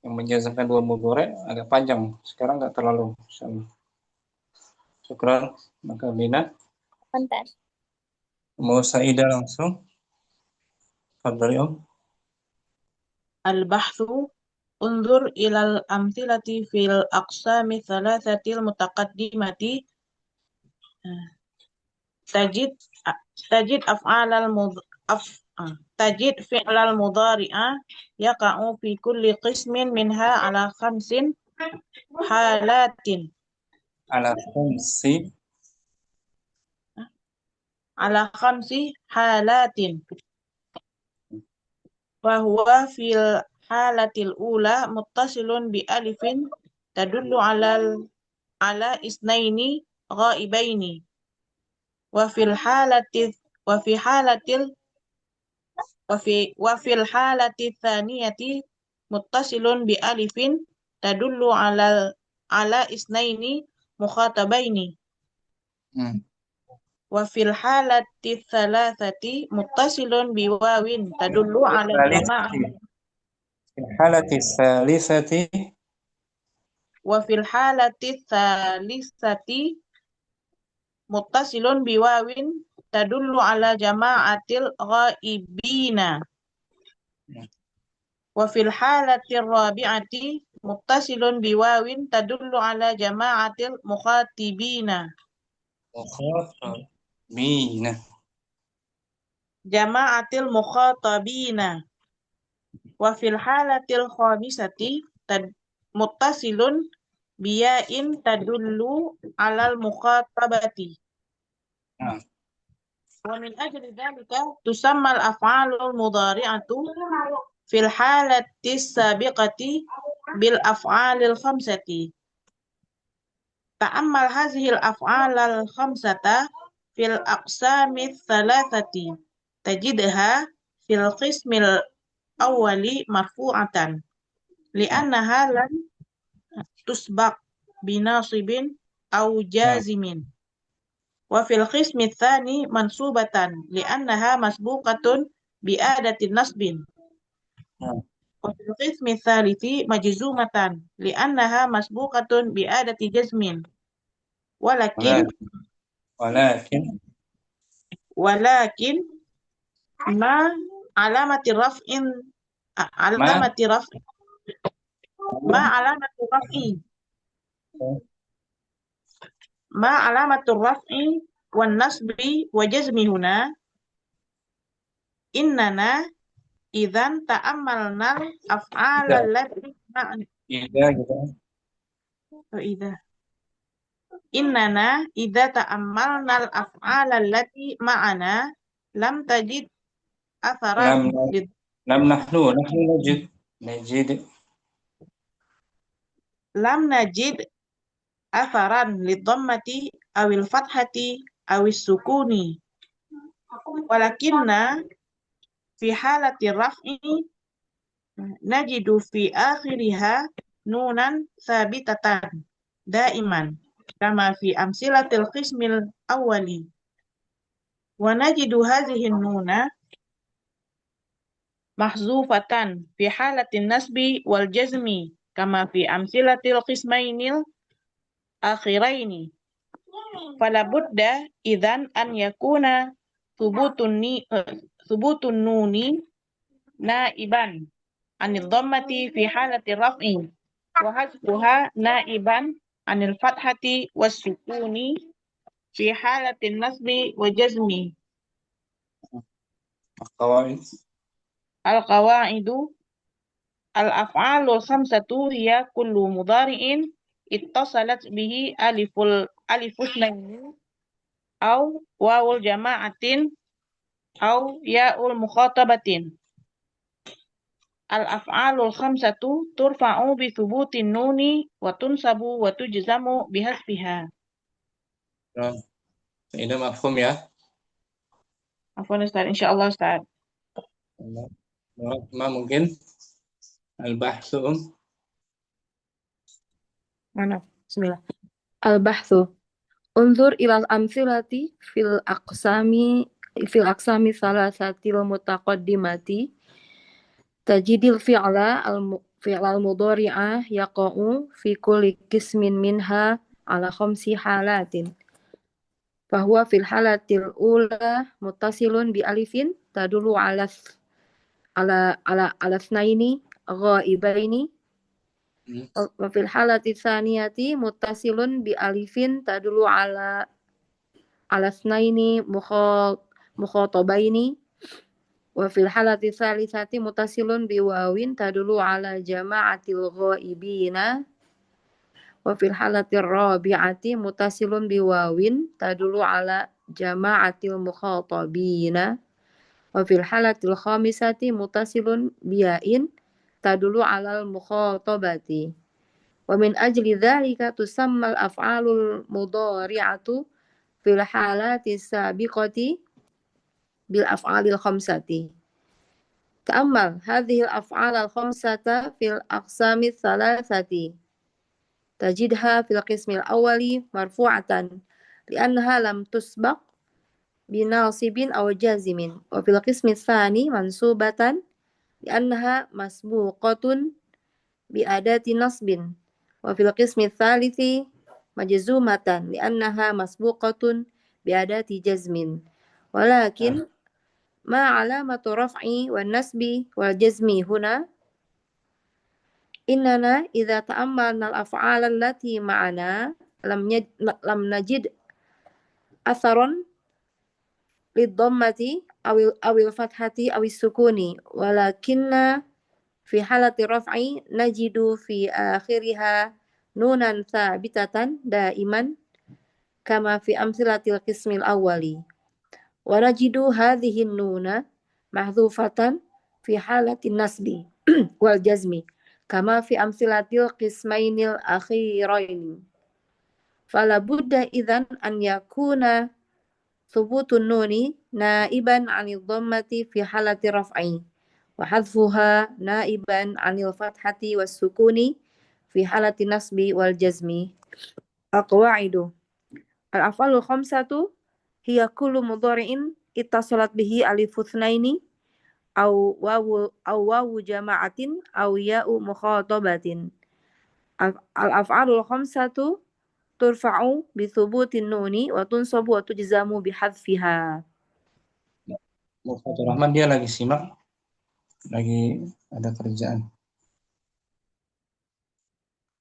yang menjazamkan dua mudhari agak panjang. Sekarang nggak terlalu. Syukran, maka Bina. Pantas. Mau Saidah langsung. Fadhali Om. Al-bahthu unzur ilal amthilati fil aqsami thalathatil mutaqaddimati tajid af'alal tajid fi'lal mudhari'a yaqa'u fi kulli qismin minha ala khamsin halatin ala khamsi halatin wa huwa fil halatil ula muttasilun bi alifin tadullu ala isnaini ghaibaini wa fil halati thaniyati muttasilun bi alifin tadullu ala isnaini mukhatabaini wa fil halati thalathati muttasilun bi wawin tadullu ala jama'ah wa fil halati thalithati muttasilun bi wawin tadullu ala jama'atil ghaibina wa fil halati rabi'ati muttasilun bi wawin tadullu ala jama'atil mukhatibina jama'atil mukhatabina wa fil halatil khamisati muttasilun biyain tadullu alal mukhatabati ومن أجل ذلك تسمى الأفعال المضارعة في الحالة السابقة بالأفعال الخمسة. تأمل هذه الأفعال الخمسة في الأقسام الثلاثة تجدها في القسم الأول مرفوعة لأنها لم تسبق بناصب أو جازم، وفي القسم الثاني منصوبة لأنها مسبوقة بآدة نصب، وفي القسم الثالث مجزومة لأنها مسبوقة بآدة جزم، ولكن ما علامة رفع ما علامة الرفع والنصب وجزم هنا؟ إننا إذا تأملنا الأفعال التي إننا إذا تأملنا الأفعال التي معنا لم تجد أثرا لم نجد أثرا للضمة أو الفتحة أو السكون، ولكن في حالة الرفع نجد في آخرها نونا ثابتة دائما كما في أمثلة القسم الأول، ونجد هذه النون محذوفة في حالة النصب والجزم كما في أمثلة القسمين الآخرين. فلا بد إذن أن يكون ثبوت النون نائبا عن الضمة في حالة الرفع وحذفها نائبا عن الفتحة والسكون في حالة النصب والجزم. القواعد الأفعال الخمسة هي كل مضارع اتصلت به ألف اثنين أو واو الجماعة أو ياء المخاطبة. الأفعال الخمسة ترفع بثبوت النون وتنصب وتجزم بحذفها. Ini mafhum ya? Afwan Ustaz, insyaallah Ustaz. Ma mungkin al-bahsu. Mana? Bismillah. Al-bahthu. Unzur ilal amthilati fil aqsami salasatil mutaqaddimati tajidil fi'la al-mudhari'ah yaqa'u fi kulli qismin minha ala khamsi halatin. Fahuwa fil halatil ula muttasilun bi alifin tadulu ala snaini ghaibaini, wa fil halati tsaniyati muttasilun bi alifin tadulu ala snaini mukhatabaini, wa fil halati tsalisati muttasilun bi wawin tadulu ala jama'atil ghaibina, wa fil halati rabi'ati muttasilun bi wawin tadulu ala jama'atil mukhatabina, wa fil halatil khamisati muttasilun bi ya'in tadulu ala mukhatabati. Wa min ajli dzalika tusammal af'alul mudhari'atu fil halati sabiqati bil af'alil khamsati. Ta'ammal hadhil af'alal khamsata fil aqsami thalathati tajidha fil qismil awwali marfu'atan li'annaha lam tusbaq binasibin aw jazimin, wa fil qismi tsani mansubatan li'annaha masbuqatun bi adati nasbin, wa fil qismi tsalithi majzumatan li'annaha masbuqatun bi adati jazmin. Walakin ma alamatu raf'i wan nasbi wal jazmi huna? Innana idza ta'ammalna al-af'ala allati ma'ana lam najid atharon lid-dhammati awil fathati awis sukuni, walakinna fi halati raf'i najidu fi akhiriha nunan thabitatan daiman kama fi amsilatil qismil awwali. ونجد هذه النون محذوفة في حالة النصب والجزم كما في أمثلة القسمين الأخيرين. فلا بد إذن أن يكون ثبوت النون نائبا عن الضمة في حالة رفع وحذفها نائبا عن الفتحة والسكون في حالة النصب والجزم. القواعد: الأفعال الخمسة هي كل مضارع اتصلت به ألف اثنين أو واو جماعة أو ياء مخاطبة. الأفعال الخمسة ترفع بثبوت النون وتنصب وتجزم بحذفها. Fatur Rahman dia lagi simak, lagi ada kerjaan.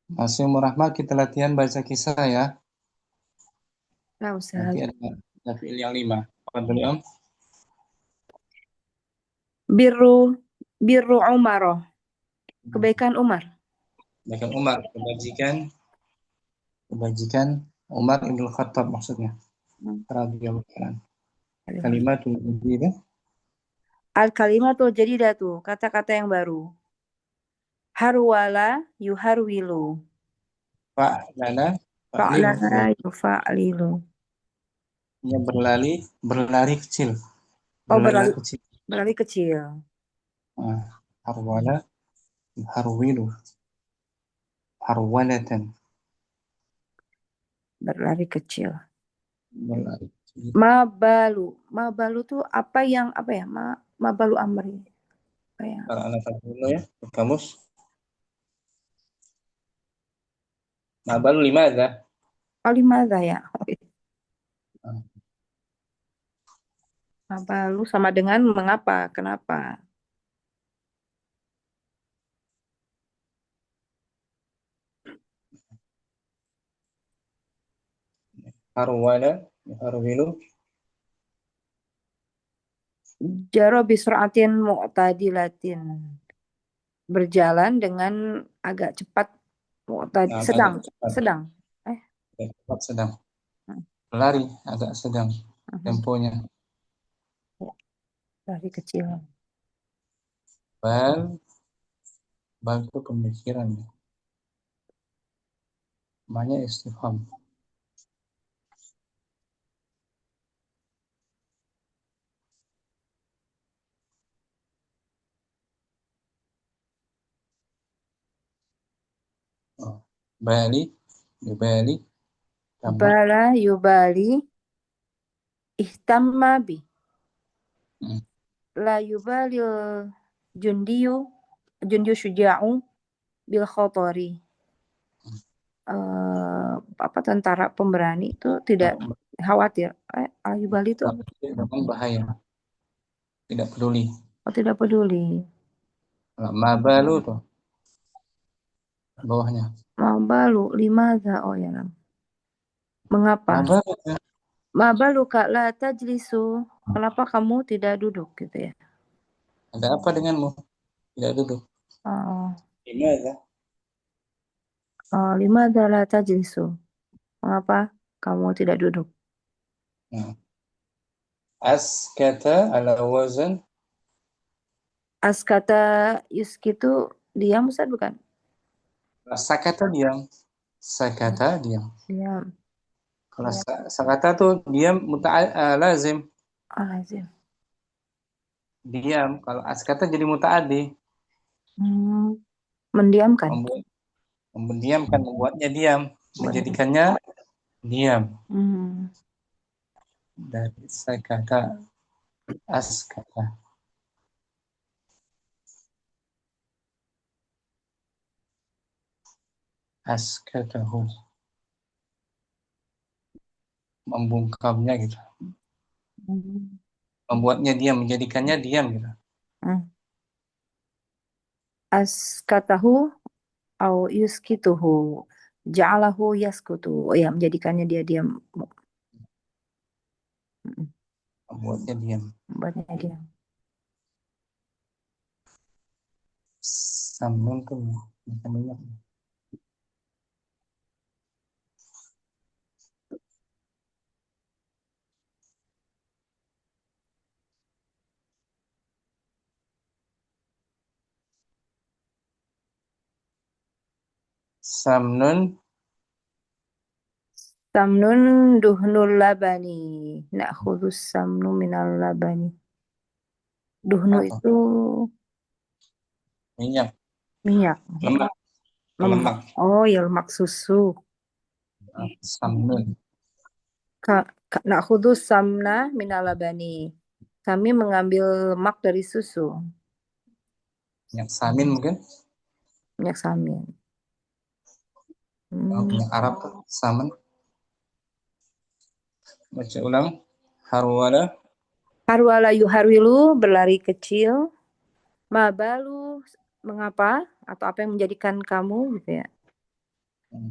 Masih Rahman kita latihan baca kisah ya. Nah, Nanti ada fiil yang 5. Apa dulu Om? Birru Umaroh, kebaikan Umar. Kebaikan Umar, kebajikan Umar Ibn Khattab maksudnya. Radhiyallahu anhu. Kalimatul jadidah. Al-kalimatul jadidatu, kata-kata yang baru. Harwala yuharwilu. Fa'lana Fa'lana yufa'lilu. Dia berlari kecil. Berlari Kecil. berlari kecil. Harwala yuharwilu. Harwalatan. Berlari kecil. Berlari kecil. Mabalu tuh apa ya? Mabalu amri. Apa ya? Kalau anak dulu ya, kamus. Mabalu 5 ada. Oh, limadha ya. Mabalu sama dengan mengapa, kenapa. Harwala yuharwilu. Jaro bisra'atin mu'tadilatin. Berjalan dengan agak cepat. Sedang. Cepat sedang. Lari agak sedang temponya. Lari kecil. Bal itu pemikiran. Banyak istifham. Yubali. Bala yubali ihtamma bi. La yubali jundiyu syuja'u bil khatari. Tentara pemberani itu tidak khawatir. Al-yubali itu dengan bahaya. Tidak peduli. tidak peduli. Mabalu tuh. Bawahnya. Mabalu limadha ya. Mengapa? Mabalu kak la tajlisu. Kenapa kamu tidak duduk gitu ya? Ada apa denganmu? Tidak duduk. Limadha la tajlisu. Mengapa kamu tidak duduk? Askata ala wazan. Askata yuskitu diam Ustaz bukan? Sakata diam. Sakata diam. Diam. Kalau sakata tuh diam lazim. Lazim. Diam. Kalau askata jadi muta'addi. Mendiamkan. Mendiamkan, membuatnya diam, menjadikannya diam. Dari sakata askata. Askatahu. Membungkamnya gitu. Membuatnya diam, menjadikannya diam gitu. Askatahu au yuskituhu. Ja'alahu yaskutu. Oh ya, menjadikannya dia diam. Membuatnya diam. Membuatnya diam. Sambung tuh banyak. Samnun. Samnun duhnul labani. Na'khudus samnu minal labani. Duhnu Apa? itu Minyak. minyak. Lemak. Lemak. Oh ya, lemak susu. Samnun. Na'khudus samna minal labani. Kami mengambil lemak dari susu. Minyak samin mungkin. Minyak samin. Minyak Arab tuh, samin. Baca ulang. Harwala. Harwala yuharwilu, berlari kecil. Mabalu, mengapa? Atau apa yang menjadikan kamu gitu ya.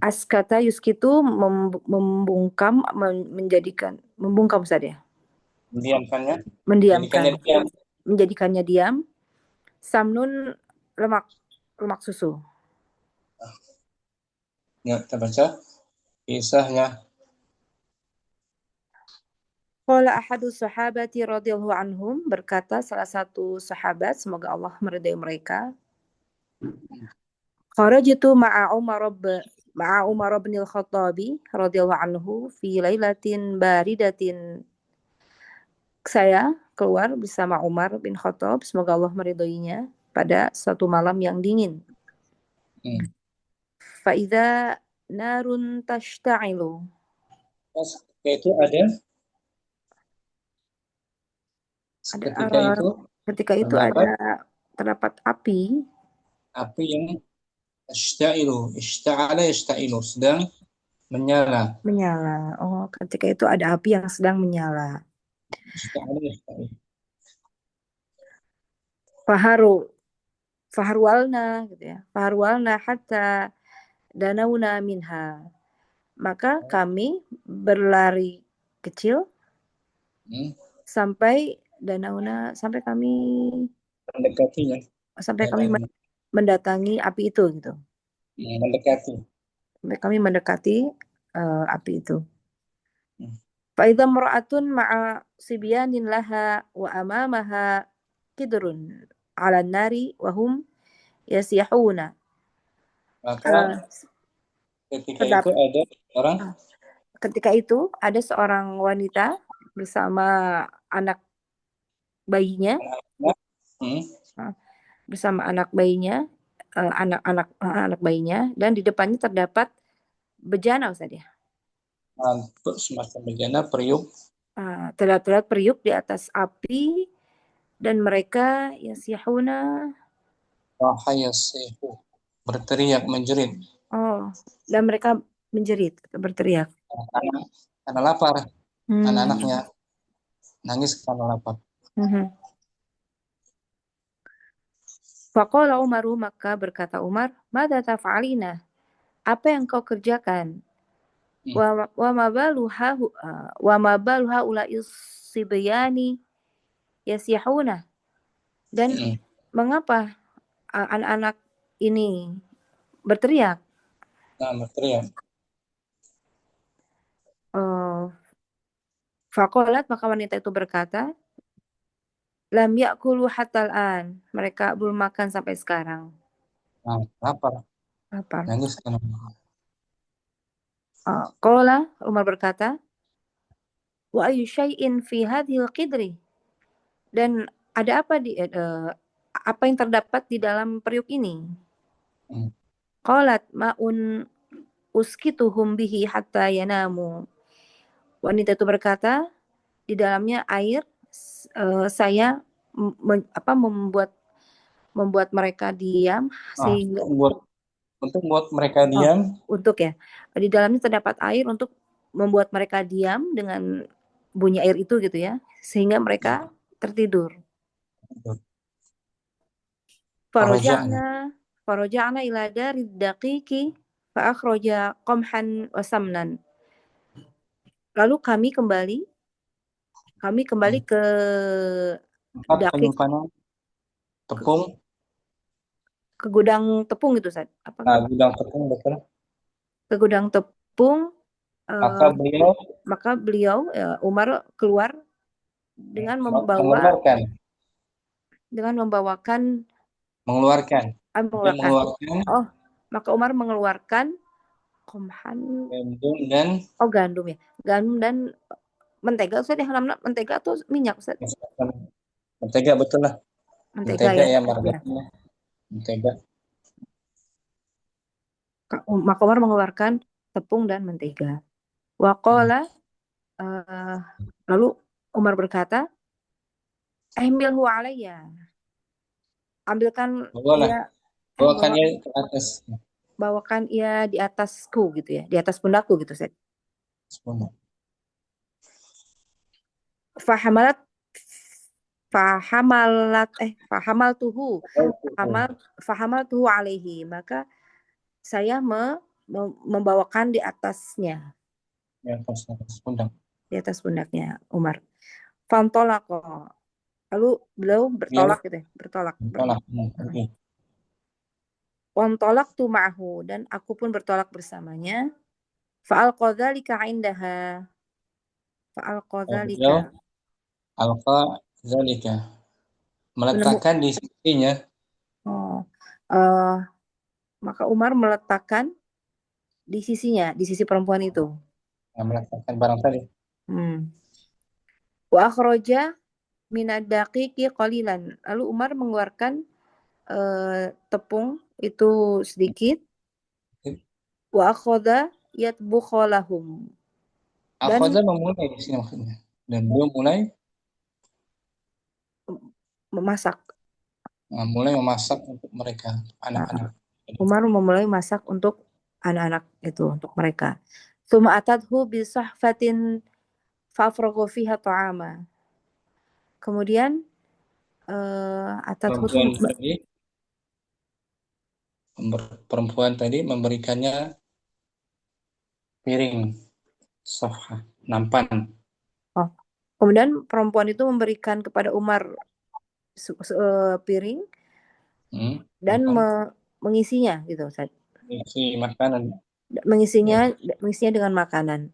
Askata yuskitu, membungkam, membungkam saja. Mendiamkannya. Mendiamkan. Diam. Menjadikannya diam. Samnun, lemak susu. Ya, kita baca kisahnya. Qala ahadu sahabati radhiyallahu anhum, berkata salah satu sahabat, semoga Allah meridai mereka. Kharajtu ma'a Umar bin al-Khattabi radhiyallahu anhu fi lailatin baridatin. Saya keluar bersama Umar bin Khattab, semoga Allah meridainya, pada suatu malam yang dingin. Fa idza narun tashta'ilu. Ketika itu terdapat api yang ishta'ala sedang menyala. Oh, ketika itu ada api yang sedang menyala. Faharwalna gitu ya. Faharwalna hatta danauna minha. Maka kami berlari kecil sampai kami mendekatinya. Sampai kami mendatangi api itu gitu. Sampai kami mendekati api itu. Fa'idha mar'atun ma'a sibyanin laha wa amamaha kidrun 'ala nari wa hum yasihuna. Maka ketika itu ada seorang wanita bersama anak bayinya. Anak bayinya, dan di depannya terdapat bejana, Ustaz ya. Semacam bejana, periuk. Terlihat periuk di atas api, dan mereka yasihuna, berteriak, menjerit. Dan mereka menjerit, berteriak. Karena lapar. Anak-anaknya nangis karena lapar. Faqala Umaru, maka berkata Umar, "Madza taf'alina?" Apa yang kau kerjakan? Wa ma balu haula'i sibyani yasihuna. Dan mengapa anak-anak ini berteriak? Faqalat, maka wanita itu berkata, lam ya'kulu hatta al-an. Mereka belum makan sampai sekarang. Lapar. Nangis karena Qala, Umar berkata, wa ayyu syai'in fi hadhil qidri. Dan ada apa apa yang terdapat di dalam periuk ini? Qalat ma'un uskituhum bihi hatta yanamu. Wanita itu berkata, di dalamnya air, saya membuat mereka diam sehingga untuk membuat mereka diam. Di dalamnya terdapat air untuk membuat mereka diam dengan bunyi air itu gitu ya, sehingga mereka tertidur. Faraja'na ila darid daqiqi fa akhraja qamhan wa samnan. Lalu kami kembali ke penyimpanan tepung, ke gudang tepung itu, Ustaz. Gudang tepung, betul. Ke gudang tepung. Maka beliau Umar keluar dengan mengeluarkan Maka Umar mengeluarkan qamhan, gandum dan gandum ya. Gandum dan mentega Ustaz ya, mentega atau minyak Ustaz? mentega, betul lah. Mentega Mentega ya. ya, margarin. Mentega. Maka Umar mengeluarkan tepung dan mentega. Waqala, lalu Umar berkata, "Ihmilhu alayya." Ambilkan Bawalah. ia, Bawakan dia ke atas. bawakan ia di atasku gitu ya, di atas pundakku gitu Ustaz. Sepuluh. Fahamalat fahamaltuhu alaihi, maka saya membawakan di atasnya, Di atas pundak. di atas pundaknya Umar. Fantolako, lalu beliau bertolak gitu ya, bertolak. Oke. Wantolak tu ma'hu, dan aku pun bertolak bersamanya. Fa'alqa dzalika indaha. Fa'alqa dzalika. Beliau alqa zalika, meletakkan di sisinya. Maka Umar meletakkan di sisinya, di sisi perempuan itu. Meletakkan barang tadi. Wa akhraja minad daqiqi qalilan. Lalu Umar mengeluarkan tepung itu sedikit. Wa akhadha yatbukha lahum. Akhadha memulai di sini maksudnya. Dan beliau mulai memasak. Mulai memasak untuk mereka, anak-anak. Umar memulai masak untuk anak-anak itu, untuk mereka. Tsumma atadhu bi sahfatin fafragha fiha ta'ama. Kemudian perempuan tadi memberikannya piring sahfah, nampan. Kemudian perempuan itu memberikan kepada Umar piring dan mengisinya gitu Ustaz. Mengisi makanan. Mengisinya dengan makanan.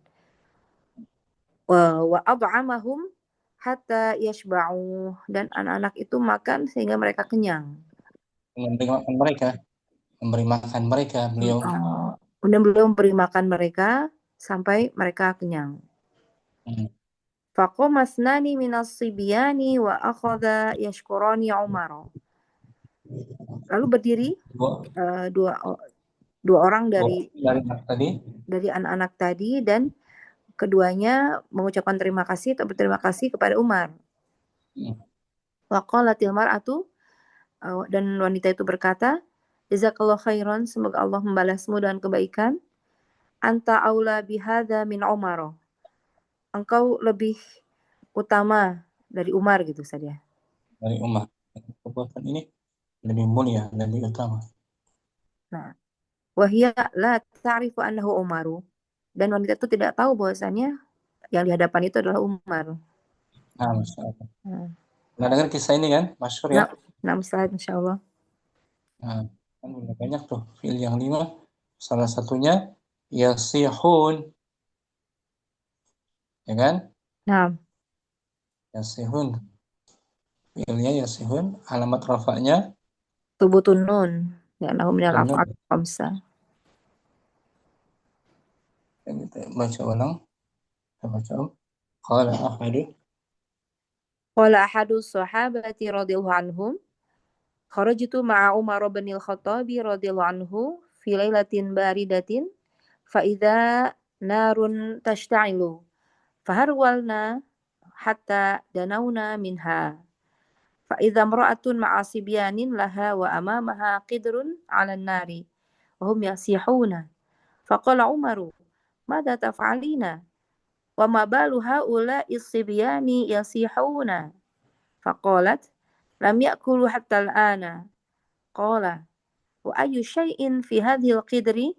Wa at'amahum hatta yashba'u, dan anak-anak itu makan sehingga mereka kenyang. Memberi makan mereka beliau. Kemudian beliau memberi makan mereka sampai mereka kenyang. Faqama asnani minas sibyani wa akhadha yashkurani Umar. Lalu berdiri dua orang dari anak-anak tadi, dan keduanya mengucapkan terima kasih atau berterima kasih kepada Umar. Wa qalatil mar'atu, dan wanita itu berkata, jazakallahu khairan, semoga Allah membalasmu dengan kebaikan. Anta aula bihadza min Umar. Engkau lebih utama dari Umar gitu saja. Dari Umar. Perbuatan ini lebih mulia, lebih utama. Nah, wahia la ta'rifu annahu Umaru, dan wanita itu tidak tahu bahwasanya yang di hadapan itu adalah Umar. Masya Allah. Pernah dengar kisah ini kan, masyhur ya? Nah, Ustaz, insya Allah. Kan banyak tuh fi'il yang 5. Salah satunya yasihun, ya kan? Nah. Yasihun. Fi'ilnya yasihun, alamat rafa'nya thubutun nun, li'annahu minal af'al khamsah. Baca ulang. Qala ahadu sahabati radhiyallahu anhum, kharajtu ma'a Umar bin al-Khattabi radhiyallahu anhu fi lailatin baridatin fa idza narun tashta'ilu faharwalna hatta danawna minha fa idza imra'atun ma'a sibyanin laha wa amamaha qidrun 'ala an-nari wa hum yasihuna faqala Umaru madza taf'alina wa ma balu haula'i sibyani yasihuna faqalat lam ya'kulu hatta al-ana. Qala wa ayyu syai'in fi hadhil qidri?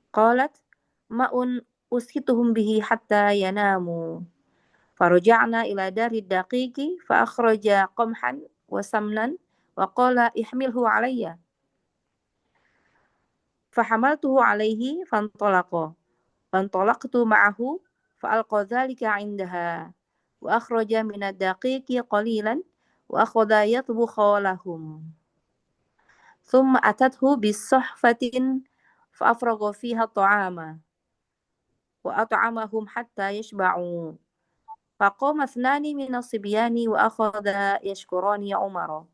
Qalat ma'un uskituhum bihi hatta yanamu. Faraja'na ila dari daqiqi fa akhraja qamhan wa samnan wa qala ihmilhu alayya. Fahamaltuhu alayhi fantalaqa. Fantalaqtu ma'ahu fa alqa dhalika 'indaha wa akhraja minad daqiqi qalilan wa akhadha yatbukha lahum. Thumma atathu bis-sahfatin فأفرغ فيها الطعام وأطعمهم حتى يشبعوا فقام اثنان من الصبيان وأخذا يشكران عمر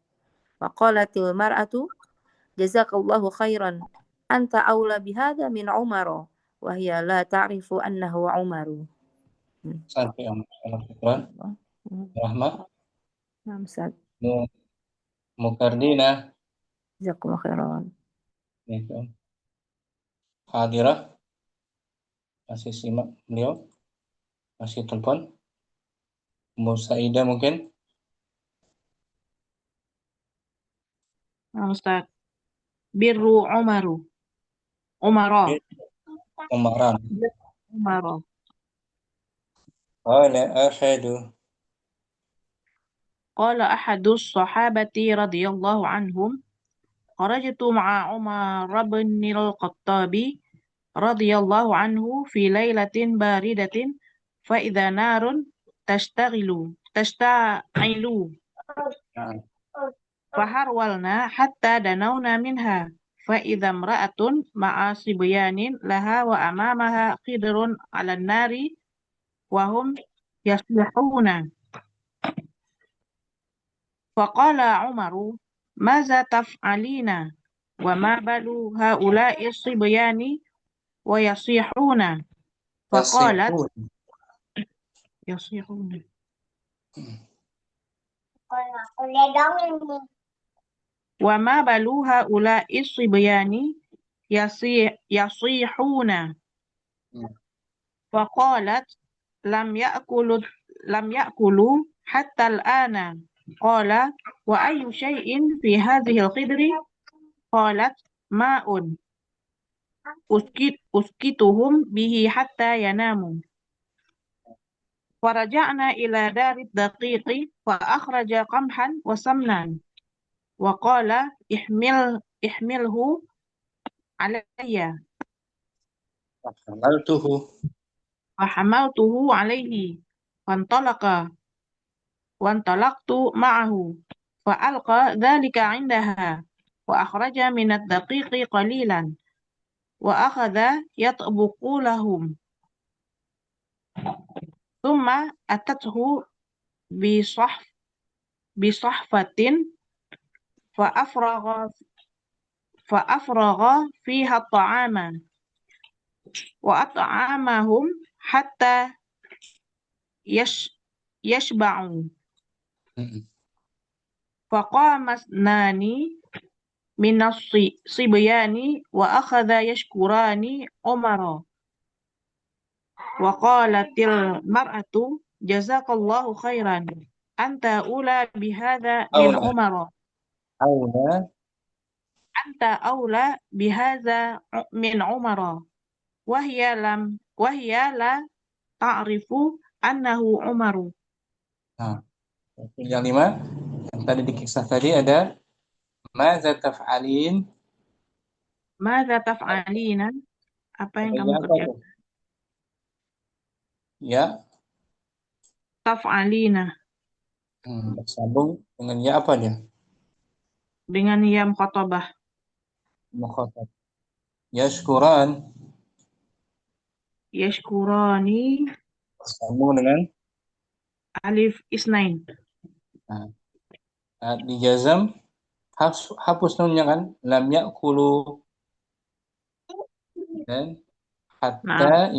فقالت المرأة جزاك الله خيرا أنت أولى بهذا من عمر وهي لا تعرف أنه عمر. Sampai syukran. Rahmat. نعم أستاذ Mukardina. جزاكم الله خيرا. Hadirah. Masih simak beliau? Masih telepon? Musaidah mungkin? Nah, Ustaz. Birru Umaru. Umara. Umaran. Umara. Qala ahadu. Qala ahadus sahabati radhiyallahu anhum. Kharajtu ma'a Umar bin al-Khattabi radhiyallahu anhu fi lailatin baridatin fa idza narun tashta'ilu faharwalna hatta danawna minha fa idza imra'atun ma'a sibyanin laha wa amamaha qidrun 'alan nari wa hum yaslihuna faqala Umaru maza taf'alina wa ma balu haula'i sibyani wa yasihuna faqalat yasihuna wa ma balu haula'i sibyani yasihuna faqalat lam ya'kulu hatta al-ana qala wa ayyu shay'in fi hadhihi al-qidri qalat ma'un uskituhum bihi hatta yanamu faraja'na ila darid daqiqi fa akhraja qamhan wa samnan wa qala ihmilhu alayya fa hamaltuhu alayhi wantalaqtu ma'ahu fa alqa dhalika 'indaha wa akhraja min ad-daqiqi qalilan wa akhadha yatbuqu lahum thumma atathu bisahfatin fa afragha fiha at-ta'ama wa at'amahum hatta yashba'u faqama ithnani minas sibyani wa akhadha yashkurani Umara wa qalatil mar'atu jazakallahu khairan anta ula bihadza min Umara anta aula bihadza min Umara wa hiya la ta'rifu annahu Umaru. Nah, yang 5 yang tadi di kisah tadi ada Maza taf'alin. Maza taf'alina? Apa yang kamu kerjakan? Ya. Taf'alina. Bersambung dengan ya apa dia? Dengan ya mukhatabah. Mukhatab. Yashkuran. Yashkurani. Bersambung dengan alif isnain. Nah, di jazam hapus nunnya kan, lam ya'kulu dan hatta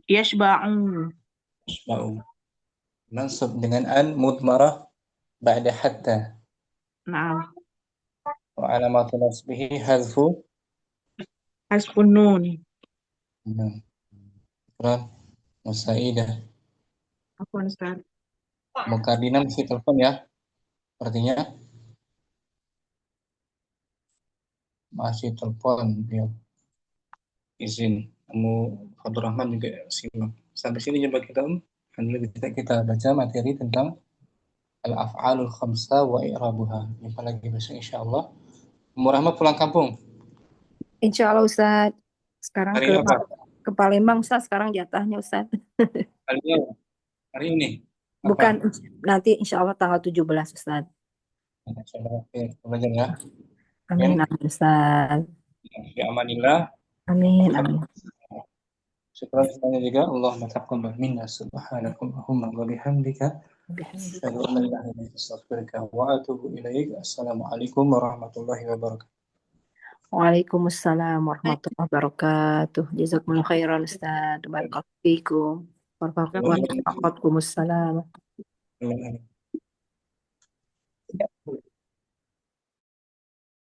yashba'u mansub dengan an mudmarah ba'da hatta. Nah. Wa alamatu nasbihi hazfun nun. Quran Musaidah. Apa Ustaz? Mukardina mesti telepon ya. Artinya masih telepon beliau. Izin. Kamu Fadul Rahman juga simak. Sampai sini coba kita alhamdulillah kita baca materi tentang al-af'alul khamsa wa i'rabuha. Jumpa lagi besok insyaallah. Umur Rahmat pulang kampung. Insyaallah Ustaz. Sekarang ke Palembang Ustaz, sekarang jatahnya Ustaz. Hari ini. Bukan, nanti insyaallah tanggal 17 Ustaz. Oke, belajar ya. Amin, Ya, amin Ustaz. fi amanillah. Amin, amin. Syukran semuanya juga. Allahumma taqabbal minna subhanakallahumma wa bihamdika Bihamdika. asyhadu an la ilaha illa anta astaghfiruka wa atubu ilaik. Assalamualaikum warahmatullahi wabarakatuh. Waalaikumsalam warahmatullahi wabarakatuh. Jazakumullah khairan Ustaz. Barakallahu fiikum. Waalaikumsalam. Amin.